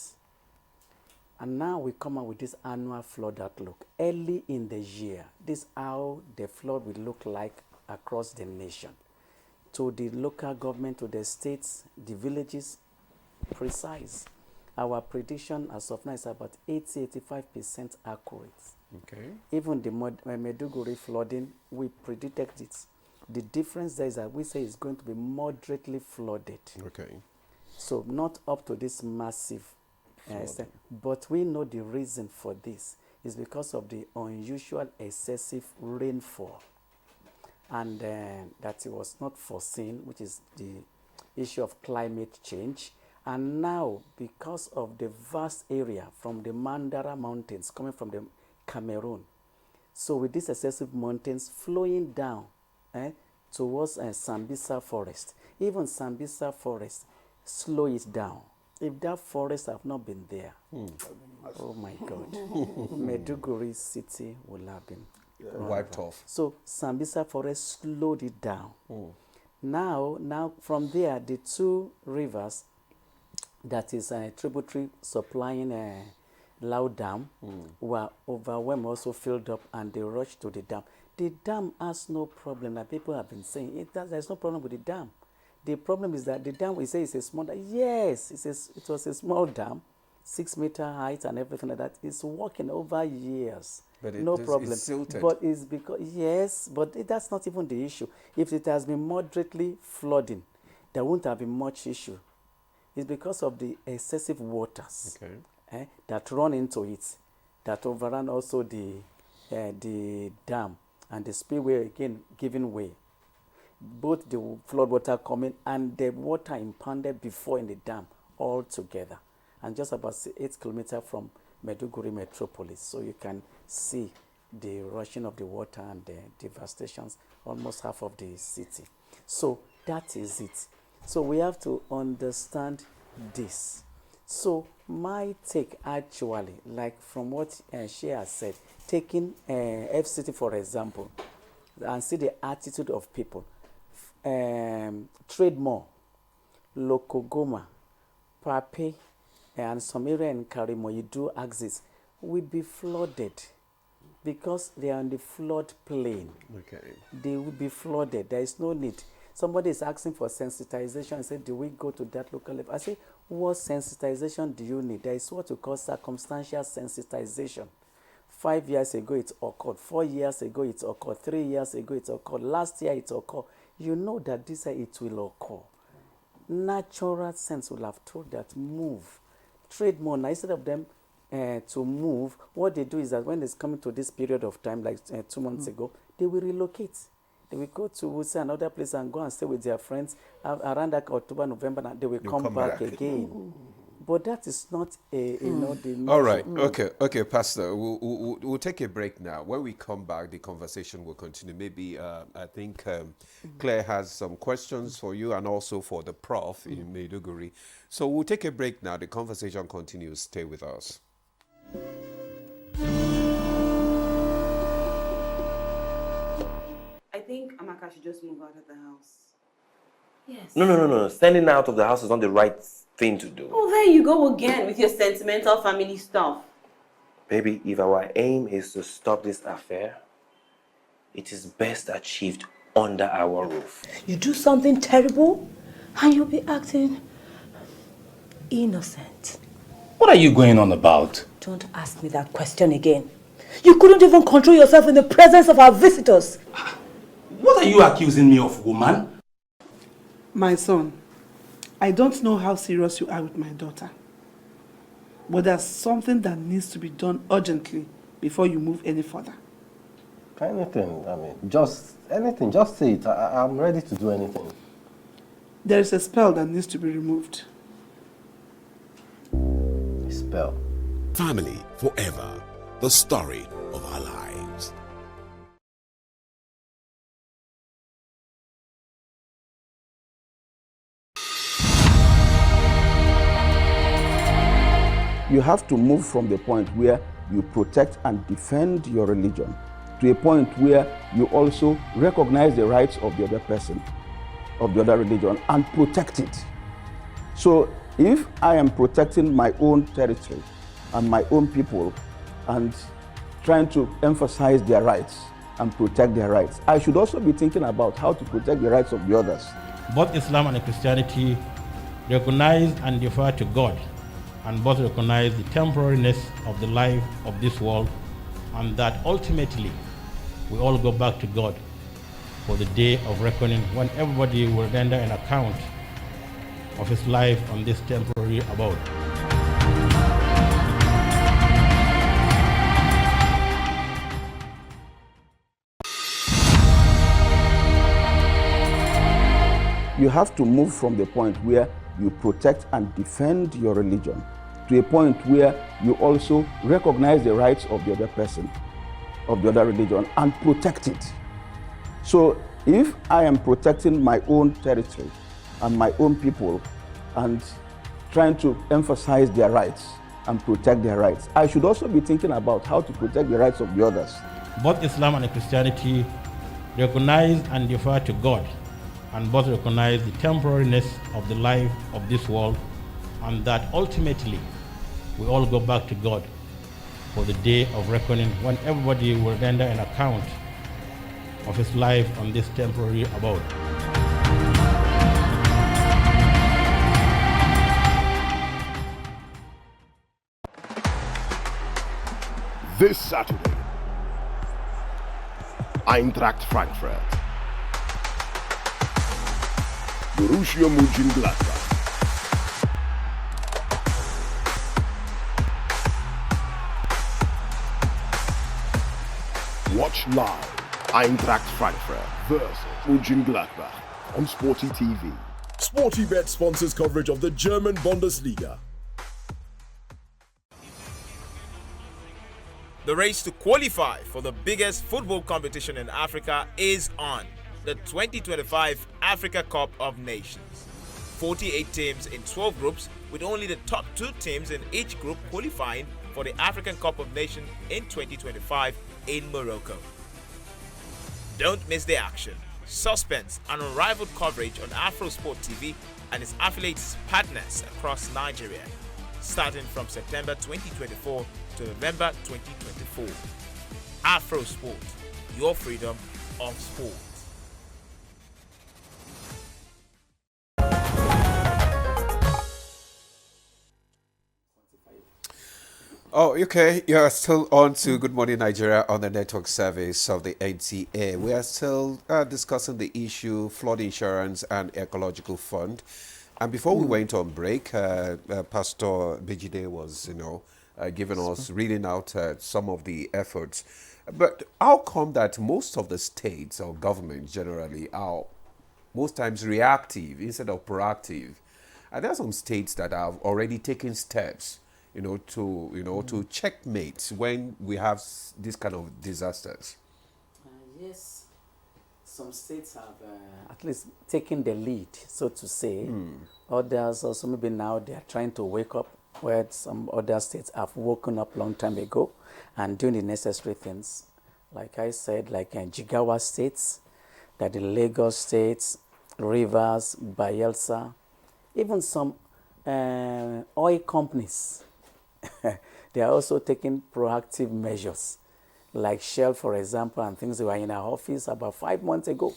Speaker 9: And now we come up with this annual flood outlook. Early in the year, this is how the flood will look like across the nation. To the local government, to the states, the villages, precise. Our prediction as of now is about 80-85% accurate.
Speaker 23: Okay.
Speaker 9: Even the Meduguri flooding, we predicted it. The difference there is that we say it's going to be moderately flooded.
Speaker 23: Okay.
Speaker 9: So not up to this massive extent. But we know the reason for this is because of the unusual excessive rainfall. And that it was not foreseen, which is the issue of climate change. And now, because of the vast area from the Mandara Mountains coming from the Cameroon, so with these excessive mountains flowing down towards Sambisa forest, even Sambisa forest slow it down. If that forest have not been there, oh my God, Meduguri city will have been
Speaker 23: wiped off.
Speaker 9: So Sambisa forest slowed it down. Now from there, the 2 rivers that is a tributary supplying Lao Dam were overwhelmed, also filled up, and they rushed to the dam. The dam has no problem, like people have been saying. There's no problem with the dam. The problem is that the dam, we say it's a small dam. Yes, it was a small dam, 6-meter height and everything like that. It's working over years.
Speaker 23: But
Speaker 9: no problem.
Speaker 23: It's silted.
Speaker 9: But it's because, yes, but that's not even the issue. If it has been moderately flooding, there won't have been much issue. It's because of the excessive waters that run into it, that overrun also the dam, and the spillway again giving way. Both the flood water coming and the water impounded before in the dam all together. And just about 8 kilometers from Meduguri metropolis. So you can see the rushing of the water and the devastations, almost half of the city. So that is it. So we have to understand this. So my take actually, like from what she has said, taking FCT for example, and see the attitude of people. Trademore, Lokogoma, Pape, and some area in Karimo, you do axis, will be flooded because they are on the flood plain.
Speaker 23: Okay.
Speaker 9: They will be flooded. There is no need. Somebody is asking for sensitization and say, do we go to that local level? I say, what sensitization do you need? There is what we call circumstantial sensitization. 5 years ago it occurred, 4 years ago it occurred, 3 years ago it occurred, last year it occurred. You know that this year it will occur. Natural sense will have told that move. Trade more. Now, instead of them to move, what they do is that when it's coming to this period of time, like 2 months ago, they will relocate. They will go to we'll say another place and go and stay with their friends around that October, November, and they will come back again. But that is not the measure.
Speaker 23: All right. Okay, Pastor. We'll take a break now. When we come back, the conversation will continue. Maybe I think Claire has some questions for you and also for the Prof in Maiduguri. So we'll take a break now. The conversation continues. Stay with us.
Speaker 11: I think Amaka should just move out of the house. Yes.
Speaker 18: No. Standing out of the house is not the right thing to do.
Speaker 11: Oh, there you go again with your sentimental family stuff.
Speaker 18: Baby, if our aim is to stop this affair, it is best achieved under our roof.
Speaker 19: You do something terrible and you'll be acting innocent.
Speaker 24: What are you going on about?
Speaker 19: Don't ask me that question again. You couldn't even control yourself in the presence of our visitors.
Speaker 24: What are you accusing me of, woman?
Speaker 25: My son, I don't know how serious you are with my daughter, but there's something that needs to be done urgently before you move any further.
Speaker 24: Anything, just anything, just say it. I'm ready to do anything.
Speaker 25: There is a spell that needs to be removed.
Speaker 24: A spell?
Speaker 22: Family forever. The story of our lives.
Speaker 26: You have to move from the point where you protect and defend your religion to a point where you also recognize the rights of the other person, of the other religion, and protect it. So if I am protecting my own territory and my own people and trying to emphasize their rights and protect their rights, I should also be thinking about how to protect the rights of the others.
Speaker 27: Both Islam and Christianity recognize and defer to God, and both recognize the temporariness of the life of this world, and that ultimately we all go back to God for the day of reckoning, when everybody will render an account of his life on this temporary abode.
Speaker 26: You have to move from the point where you protect and defend your religion to a point where you also recognize the rights of the other person, of the other religion, and protect it. So if I am protecting my own territory and my own people and trying to emphasize their rights and protect their rights, I should also be thinking about how to protect the rights of the others.
Speaker 27: Both Islam and Christianity recognize and defer to God, and both recognize the temporariness of the life of this world, and that ultimately we all go back to God for the day of reckoning, when everybody will render an account of his life on this temporary abode.
Speaker 12: This Saturday, Eintracht Frankfurt, Borussia Mönchengladbach. Watch live Eintracht Frankfurt versus Mönchengladbach on Sporty TV.
Speaker 22: SportyBet sponsors coverage of the German Bundesliga.
Speaker 4: The race to qualify for the biggest football competition in Africa is on, the 2025 Africa Cup of Nations. 48 teams in 12 groups, with only the top 2 teams in each group qualifying for the African Cup of Nations in 2025 in Morocco. Don't miss the action, suspense and unrivaled coverage on AfroSport TV and its affiliates partners across Nigeria, starting from September 2024 to November 2024. AfroSport, your freedom of sport.
Speaker 23: Oh, okay. You are still on to Good Morning Nigeria on the network service of the NTA. We are still discussing the issue, flood insurance and ecological fund. And before we went on break, Pastor Bejide was, giving us, reading out some of the efforts. But how come that most of the states or governments generally are most times reactive instead of proactive? And there are some states that have already taken steps to checkmate when we have this kind of disasters.
Speaker 9: Yes, some states have at least taken the lead, so to say. Others also maybe now they are trying to wake up, where some other states have woken up long time ago and doing the necessary things. Like I said, like Jigawa states, that the Lagos states, Rivers, Bayelsa, even some oil companies. They are also taking proactive measures, like Shell, for example, and things. They were in our office about 5 months ago,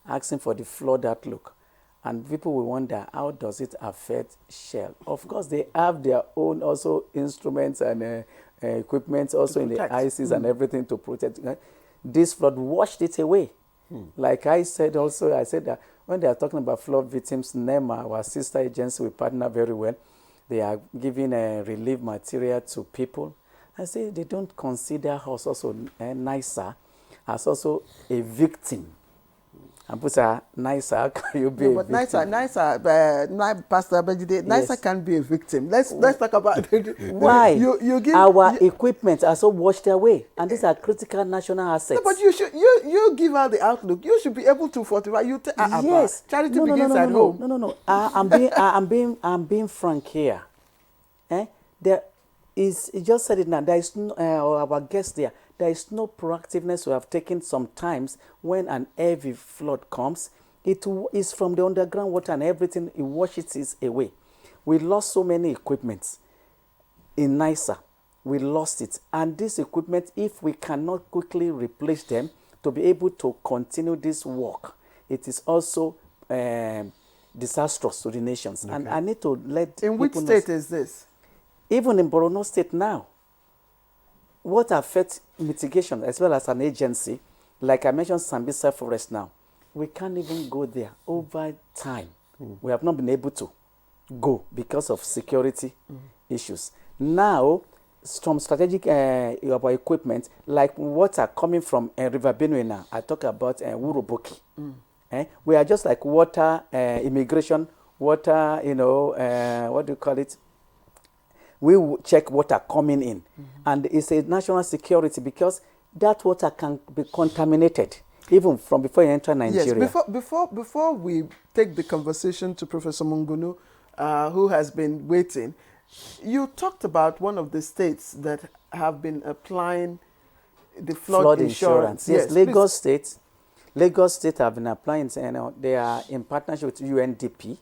Speaker 9: asking for the flood outlook. And people will wonder, how does it affect Shell? Of course, they have their own also instruments and equipment also in the ICs and everything to protect. This flood washed it away. Like I said also, I said that when they are talking about flood victims, NEMA, our sister agency, we partner very well. They are giving relief material to people. I say they don't consider us also NISA as also a victim. And put a NISA, can you be a victim?
Speaker 3: NISA, Pastor Bejide, NISA can be a victim. Let's talk about it.
Speaker 9: Why? You give our equipment are so washed away, and these are critical national assets.
Speaker 3: No, but you give out the outlook. You should be able to fortify.
Speaker 9: Yes.
Speaker 3: Charity begins at home.
Speaker 9: No. I'm being frank here. There is. He just said it now. There is no, our guest there. There is no proactiveness we have taken sometimes when an heavy flood comes. It is from the underground water and everything. It washes it away. We lost so many equipments in NISA. We lost it, and this equipment, if we cannot quickly replace them to be able to continue this work, it is also disastrous to the nations. Okay. And I need to let
Speaker 3: in which state is this?
Speaker 9: Even in Borno State now. What affects mitigation as well as an agency, like I mentioned Sambisa Forest now, we can't even go there over time. We have not been able to go because of security issues. Now, some strategic equipment, like water coming from River Benue now, I talk about Wuruboki. We are just like water, immigration, water, what do you call it? We will check water coming in. And it's a national security because that water can be contaminated even from before you enter Nigeria.
Speaker 3: Yes, before we take the conversation to Professor Mungunu, who has been waiting, you talked about one of the states that have been applying the flood insurance.
Speaker 9: Yes, Lagos State. Lagos State have been applying, they are in partnership with UNDP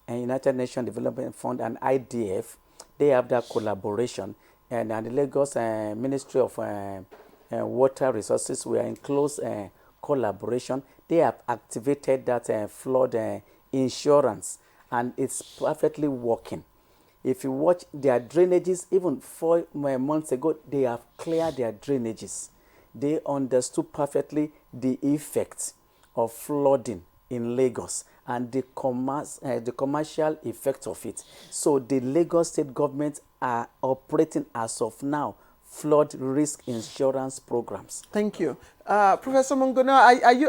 Speaker 9: and United Nations Development Fund and IDF. They have that collaboration, and the Lagos Ministry of Water Resources, we are in close collaboration. They have activated that flood insurance, and it's perfectly working. If you watch their drainages, even 4 months ago, they have cleared their drainages. They understood perfectly the effects of flooding in Lagos and the commercial effect of it. So the Lagos state government are operating as of now flood risk insurance programs.
Speaker 3: Thank you. Professor Mungunu,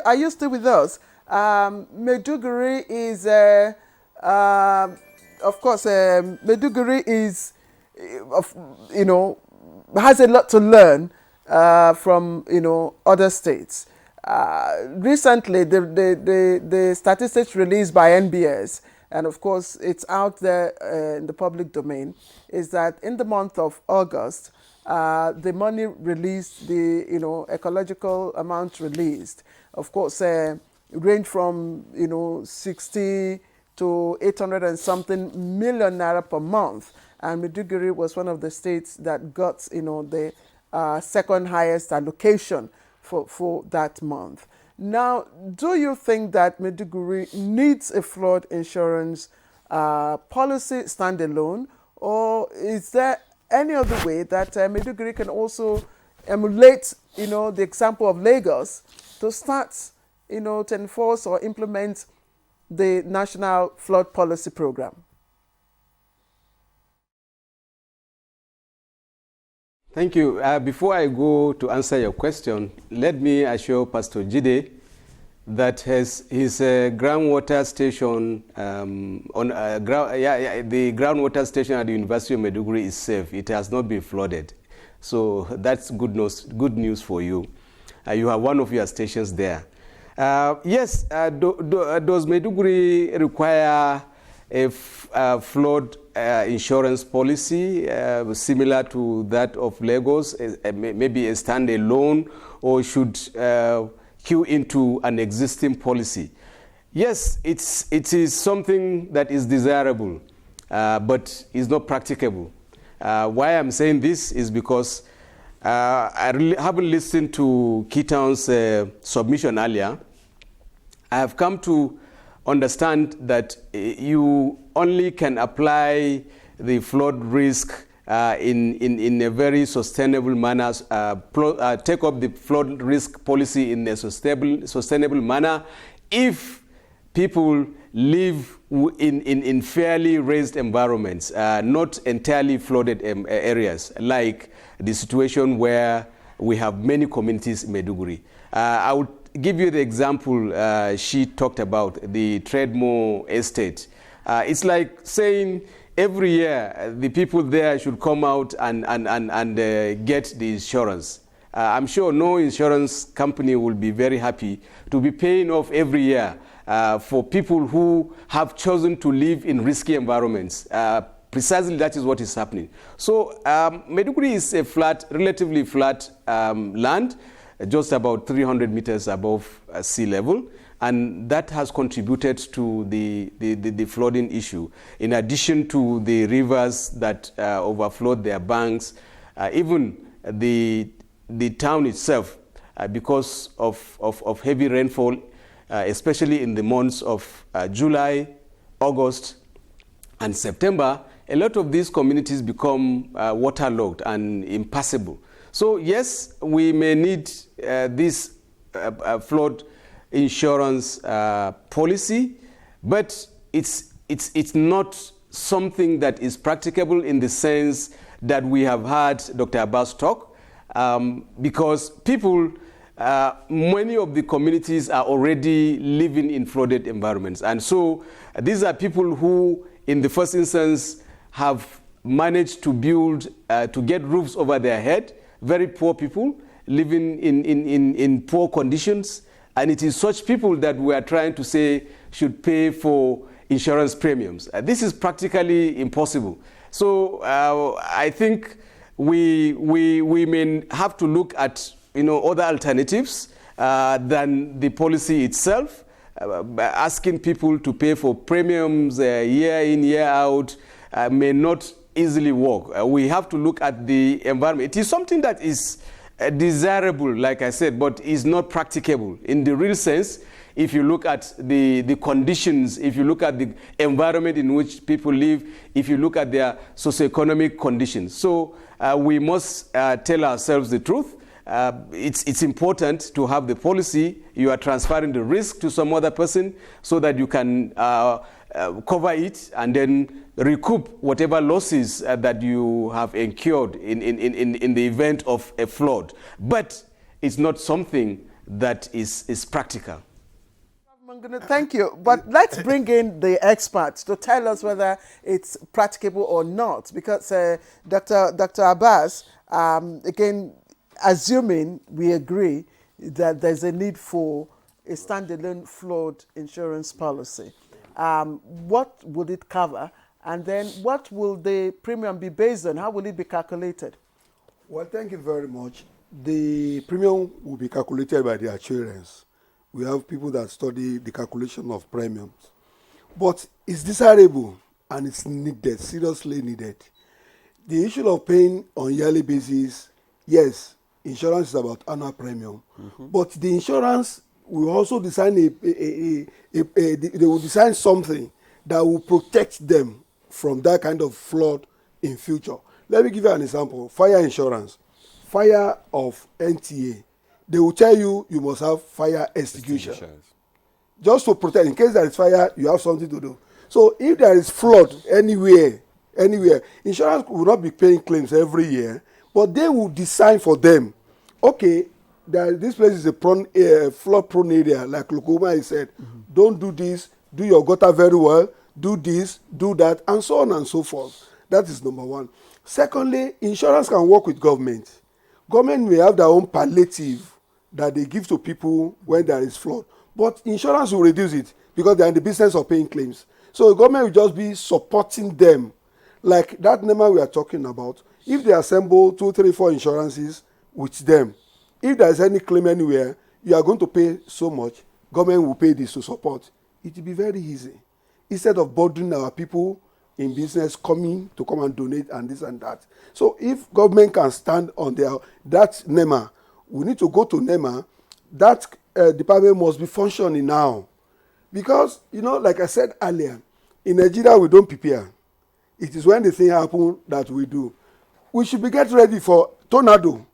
Speaker 3: are you still with us? Maiduguri is, of course, Maiduguri is, has a lot to learn from, other states. Recently, the statistics released by NBS, and of course it's out there in the public domain, is that in the month of August, the money released, the ecological amount released, of course, range from 60 to 800 and something million naira per month, and Maiduguri was one of the states that got the second highest allocation for that month. Now, do you think that Maiduguri needs a flood insurance policy standalone, or is there any other way that Maiduguri can also emulate, the example of Lagos to start, to enforce or implement the National Flood Policy Program?
Speaker 6: Thank you. Before I go to answer your question, let me assure Pastor Jide that his groundwater station the groundwater station at the University of Maiduguri is safe. It has not been flooded, so that's good news for you. You have one of your stations there. Yes, does Maiduguri require a flood insurance policy similar to that of Lagos, maybe a standalone, or should queue into an existing policy? Yes, it is something that is desirable, but is not practicable. Why I'm saying this is because I really haven't listened to Keaton's submission earlier. I have come to understand that you only can apply the flood risk in a very sustainable manner, take up the flood risk policy in a sustainable manner if people live in fairly raised environments, not entirely flooded areas, like the situation where we have many communities in Maiduguri. I would give you the example she talked about, the Trademore estate. It's like saying every year the people there should come out and get the insurance. I'm sure no insurance company will be very happy to be paying off every year for people who have chosen to live in risky environments. Precisely that is what is happening. So Maiduguri is a relatively flat land, just about 300 meters above sea level, and that has contributed to the flooding issue. In addition to the rivers that overflowed their banks, even the town itself, because of heavy rainfall, especially in the months of July, August, and September, a lot of these communities become waterlogged and impassable. So yes, we may need this flood insurance policy, but it's not something that is practicable in the sense that we have had Dr. Abbas talk, because people, many of the communities are already living in flooded environments. And so these are people who, in the first instance, have managed to build, to get roofs over their head, very poor people living in poor conditions. And it is such people that we are trying to say should pay for insurance premiums. This is practically impossible. So I think we may have to look at other alternatives than the policy itself. Asking people to pay for premiums year in, year out may not easily work. We have to look at the environment. It is something that is desirable, like I said, but is not practicable in the real sense. If you look at the conditions, if you look at the environment in which people live, if you look at their socioeconomic conditions. So we must tell ourselves the truth. It's important to have the policy. You are transferring the risk to some other person so that you can cover it and then recoup whatever losses that you have incurred in the event of a flood. But it's not something that is practical.
Speaker 3: Thank you. But let's bring in the experts to tell us whether it's practicable or not. Because Dr. Abbas, again, assuming we agree that there's a need for a standalone flood insurance policy, what would it cover? And then what will the premium be based on? How will it be calculated?
Speaker 8: Well, thank you very much. The premium will be calculated by the insurance. We have people that study the calculation of premiums. But it's desirable and it's needed, seriously needed. The issue of paying on yearly basis, yes, insurance is about annual premium. But the insurance will also design they will design something that will protect them from that kind of flood in future. Let me give you an example. Fire insurance, fire of NTA. They will tell you you must have fire extinguisher. Just to protect, in case there is fire, you have something to do. So if there is flood anywhere, insurance will not be paying claims every year, but they will design for them. Okay, this place is a flood-prone area, like Lukuma said. Don't do this, do your gutter very well, do this, do that, and so on and so forth. That is number one. Secondly, insurance can work with government. Government may have their own palliative that they give to people when there is flood. But insurance will reduce it because they are in the business of paying claims. So the government will just be supporting them. Like that number we are talking about, if they assemble 2, 3, 4 insurances with them, if there is any claim anywhere, you are going to pay so much, government will pay this to support. It will be very easy. Instead of burdening our people in business come and donate and this and that. So if government can stand on that NEMA, we need to go to NEMA. That department must be functioning now. Because, like I said earlier, in Nigeria we don't prepare. It is when the thing happens that we do. We should be get ready for tornado,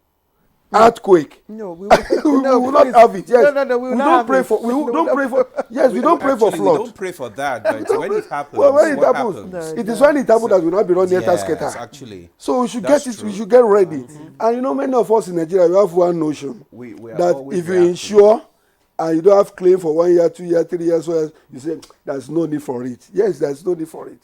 Speaker 8: earthquake.
Speaker 3: No, we
Speaker 8: will not have it. Yes.
Speaker 3: No, we don't
Speaker 8: pray for. We don't pray for. Yes, we don't pray for flood.
Speaker 23: We don't pray for that, but when it happens,
Speaker 8: well, when it happens, it is when it happens that we will not be running
Speaker 23: yes, actually.
Speaker 8: So we should get it. True. We should get ready. And many of us in Nigeria, we have one notion that if you insure and you don't have claim for 1 year, 2 years, 3 years, so you say there's no need for it. Yes, there's no need for it.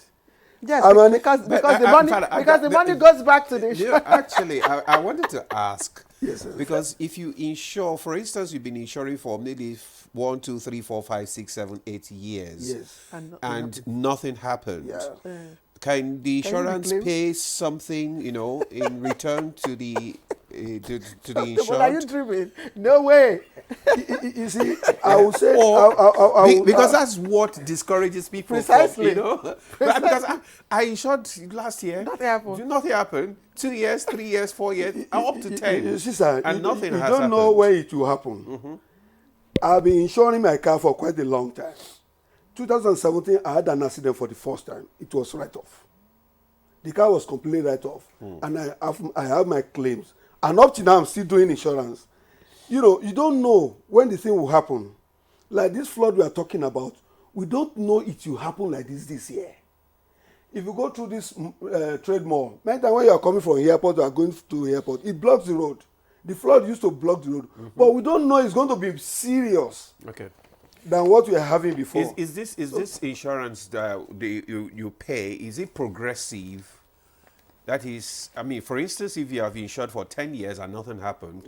Speaker 3: Yes, because the money goes back to the insurance.
Speaker 23: Actually, I wanted to ask. Yes, because if you insure, for instance, you've been insuring for maybe 1, 2, 3, 4, 5, 6, 7, 8 years,
Speaker 8: yes,
Speaker 23: and nothing happened.
Speaker 8: Yeah.
Speaker 23: Can the insurance pay something, in return to the insured?
Speaker 3: Well, are you dreaming? No way.
Speaker 8: You see, I will say,
Speaker 23: because that's what discourages people.
Speaker 3: Precisely.
Speaker 23: Because I insured last year.
Speaker 3: Nothing happened.
Speaker 23: 2 years, 3 years, 4 years, up to 10.
Speaker 8: You see, sir,
Speaker 23: and nothing has
Speaker 8: happened. You don't know when it will happen. I've been insuring my car for quite a long time. 2017, I had an accident for the first time. It was write-off. The car was completely write-off. And I have my claims. And up to now, I'm still doing insurance. You don't know when the thing will happen. Like this flood we are talking about, we don't know it will happen like this year. If you go through this trade mall, many times when you are coming from the airport or are going to the airport, it blocks the road. The flood used to block the road. But we don't know it's going to be serious.
Speaker 23: Okay.
Speaker 8: Than what we are having before.
Speaker 23: Is this insurance that you pay, is it progressive? That is, for instance, if you have insured for 10 years and nothing happened,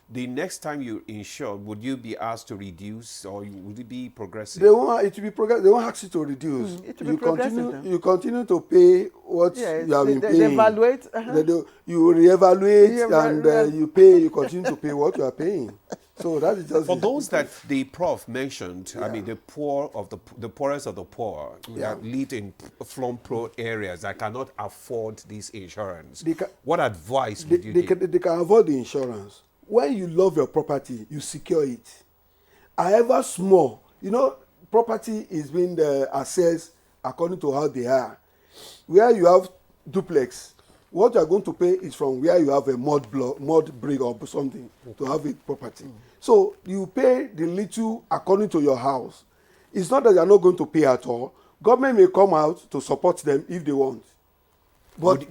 Speaker 23: the next time you insure, would you be asked to reduce or would it be progressive?
Speaker 8: They won't ask you to reduce.
Speaker 3: It will be progressive.
Speaker 8: You continue to pay what you have been paying.
Speaker 3: They evaluate.
Speaker 8: You reevaluate and you pay. You continue to pay what you are paying. So that is just
Speaker 23: for those that the prof mentioned. The poorest of the poor that live in flood-prone areas that cannot afford this insurance. What advice would you give?
Speaker 8: They can avoid the insurance. When you love your property, you secure it. However small, property is being assessed according to how they are. Where you have duplex, what you are going to pay is from where you have a mud brick or something to have a property. So you pay the little according to your house. It's not that you are not going to pay at all. Government may come out to support them if they want. But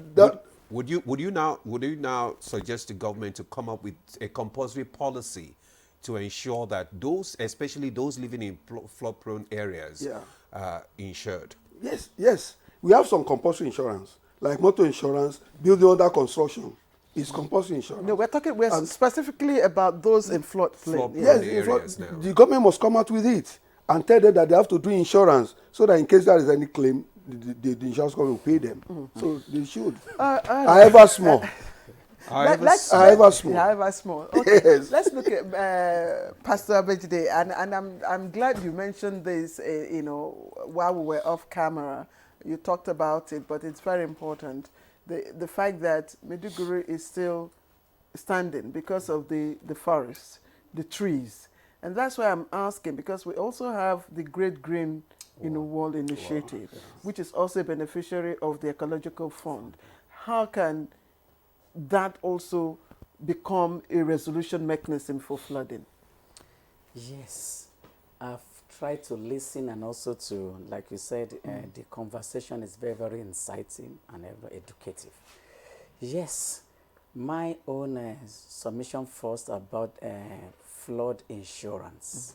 Speaker 23: would you now suggest the government to come up with a compulsory policy to ensure that those, especially those living in flood-prone areas, are insured?
Speaker 8: Yes, yes. We have some compulsory insurance, like motor insurance, building under construction. It's compulsory insurance.
Speaker 3: No, we're specifically about those in floodplain.
Speaker 8: Yes, the government must come out with it and tell them that they have to do insurance so that in case there is any claim, the insurance company will pay them. So they should. However small.
Speaker 3: However small. Okay.
Speaker 8: Yes.
Speaker 3: Let's look at Pastor Abejide, and I'm glad you mentioned this. While we were off camera, you talked about it, but it's very important. The fact that Maiduguri is still standing because of the forests, the trees, and that's why I'm asking, because we also have the Great Green Wall Initiative, which is also a beneficiary of the Ecological Fund. How can that also become a resolution mechanism for flooding?
Speaker 9: Yes, I've tried to listen, and also to, like you said, the conversation is very, very inciting and very educative. Yes, my own submission first about flood insurance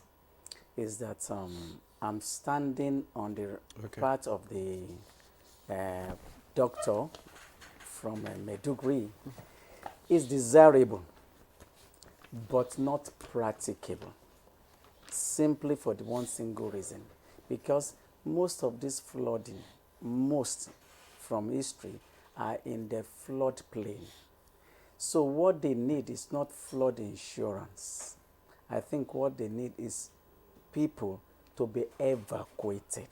Speaker 9: is that I'm standing on the part of the doctor from Maiduguri. Is desirable, but not practicable, simply for the one single reason, because most of this flooding, most from history, are in the floodplain. So what they need is not flood insurance. I think what they need is people to be evacuated.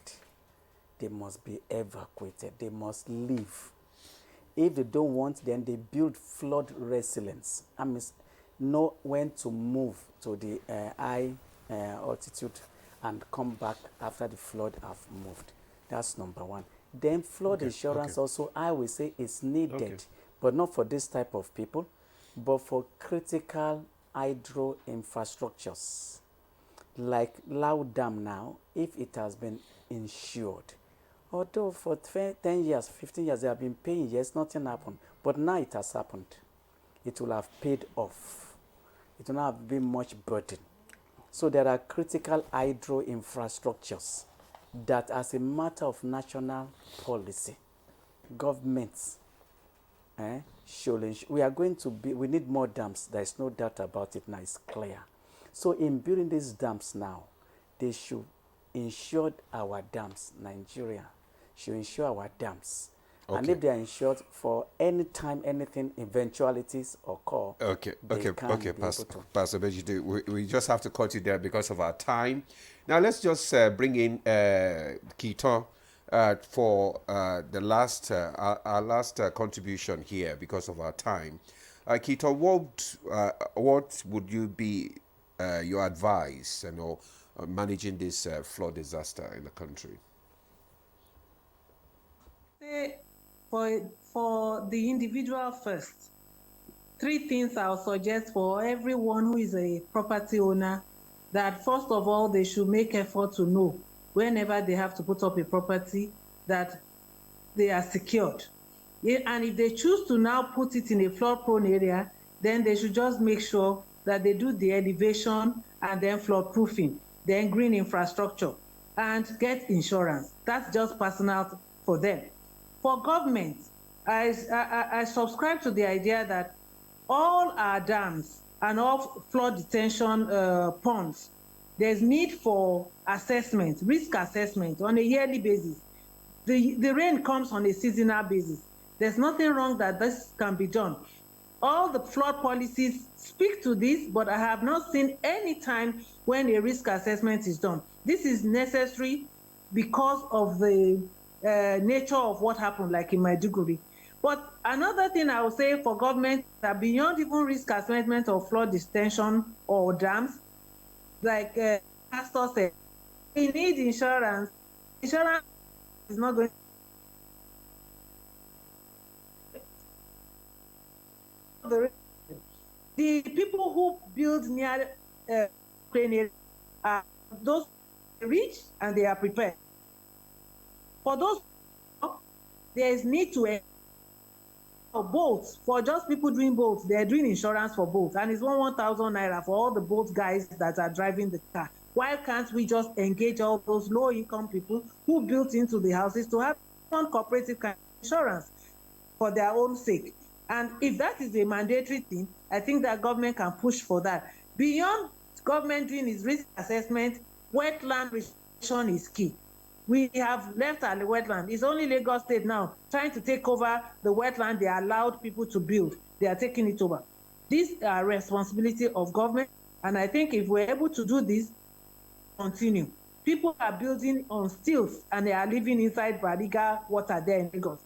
Speaker 9: They must be evacuated. They must leave. If they don't want, then they build flood resilience. I mean, know when to move to the high altitude and come back after the flood have moved. That's number one. Then flood insurance also, I will say, is needed, but not for this type of people, but for critical hydro infrastructures. Like Lau Dam now, if it has been insured, although for 10 years, 15 years, they have been paying, yes, nothing happened. But now it has happened. It will have paid off. It will not have been much burden. So there are critical hydro infrastructures that, as a matter of national policy, governments we are going to be, we need more dams. There is no doubt about it now, it's clear. So in building these dams now, they should insure our dams. Nigeria should insure our dams. And if they are insured for any time, anything, eventualities occur.
Speaker 23: Pastor Abejide, we just have to cut you there because of our time. Now let's just bring in Kito for the last our last contribution here because of our time. Kito, what would you be your advice, managing this flood disaster in the country?
Speaker 10: For the individual first, 3 things I'll suggest for everyone who is a property owner, that first of all, they should make effort to know whenever they have to put up a property that they are secured. And if they choose to now put it in a flood-prone area, then they should just make sure that they do the elevation and then flood-proofing, then green infrastructure, and get insurance. That's just personal for them. For government, I subscribe to the idea that all our dams and all flood detention ponds, there's need for assessment, risk assessment on a yearly basis. The rain comes on a seasonal basis. There's nothing wrong that this can be done. All the flood policies speak to this, but I have not seen any time when a risk assessment is done. This is necessary because of the nature of what happened, like in Maiduguri. But another thing I would say for government, that beyond even risk assessment of flood detention or dams, like Pastor said, we need insurance. Insurance is not going to... The people who build near are those rich and they are prepared. For those, there is need to boats, for just people doing boats, they're doing insurance for boats, and it's 1,000 naira for all the boat guys that are driving the car. Why can't we just engage all those low-income people who built into the houses to have non-cooperative kind of insurance for their own sake? And if that is a mandatory thing, I think that government can push for that. Beyond government doing its risk assessment, wetland restoration is key. We have left our wetland. It's only Lagos State now trying to take over the wetland they allowed people to build. They are taking it over. These are responsibility of government, and I think if we're able to do this, continue. People are building on stilts and they are living inside Bariga water there in Lagos.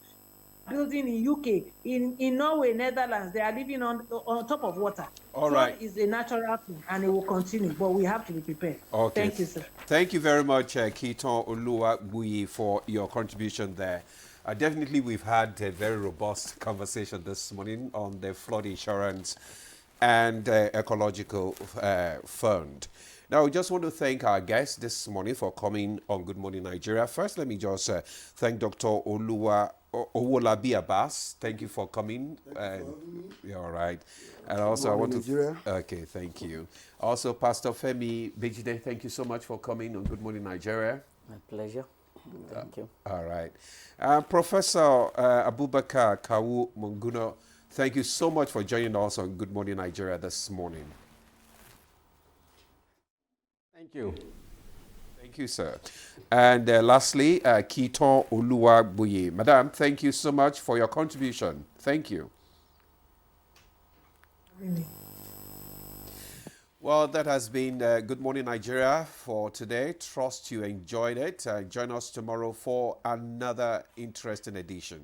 Speaker 10: Building in UK, in Norway, Netherlands, they are living on top of water.
Speaker 23: All right.
Speaker 10: Flood is a natural thing and it will continue, but we have to be prepared.
Speaker 23: Okay.
Speaker 10: Thank you, sir.
Speaker 23: Thank you very much, Kiton Oluwabuyi, for your contribution there. Definitely, we've had a very robust conversation this morning on the flood insurance and ecological fund. Now, we just want to thank our guests this morning for coming on Good Morning Nigeria. First, let me just thank Dr. Owolabi Abbas. Thank you for coming. Yeah, all right. And also, I want to. Okay, thank you. Also, Pastor Femi Bejide, thank you so much for coming on Good Morning Nigeria.
Speaker 9: My pleasure. Thank you.
Speaker 23: All right. Professor Abubakar Kawu Munguno, thank you so much for joining us on Good Morning Nigeria this morning.
Speaker 6: Thank you.
Speaker 23: Thank you, sir. And lastly, Kiton Oluwabuyi. Madam, thank you so much for your contribution. Thank you. Well, that has been Good Morning Nigeria for today. Trust you enjoyed it. Join us tomorrow for another interesting edition.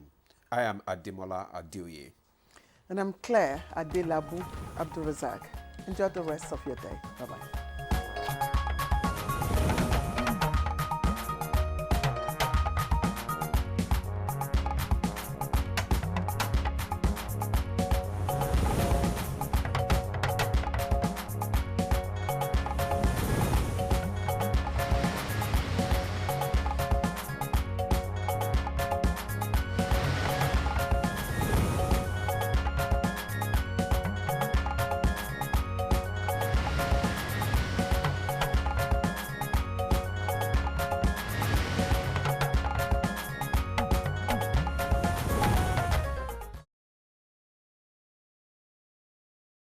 Speaker 23: I am Ademola Adeoye.
Speaker 3: And I'm Claire Adelabu Abdulrazak. Enjoy the rest of your day. Bye-bye.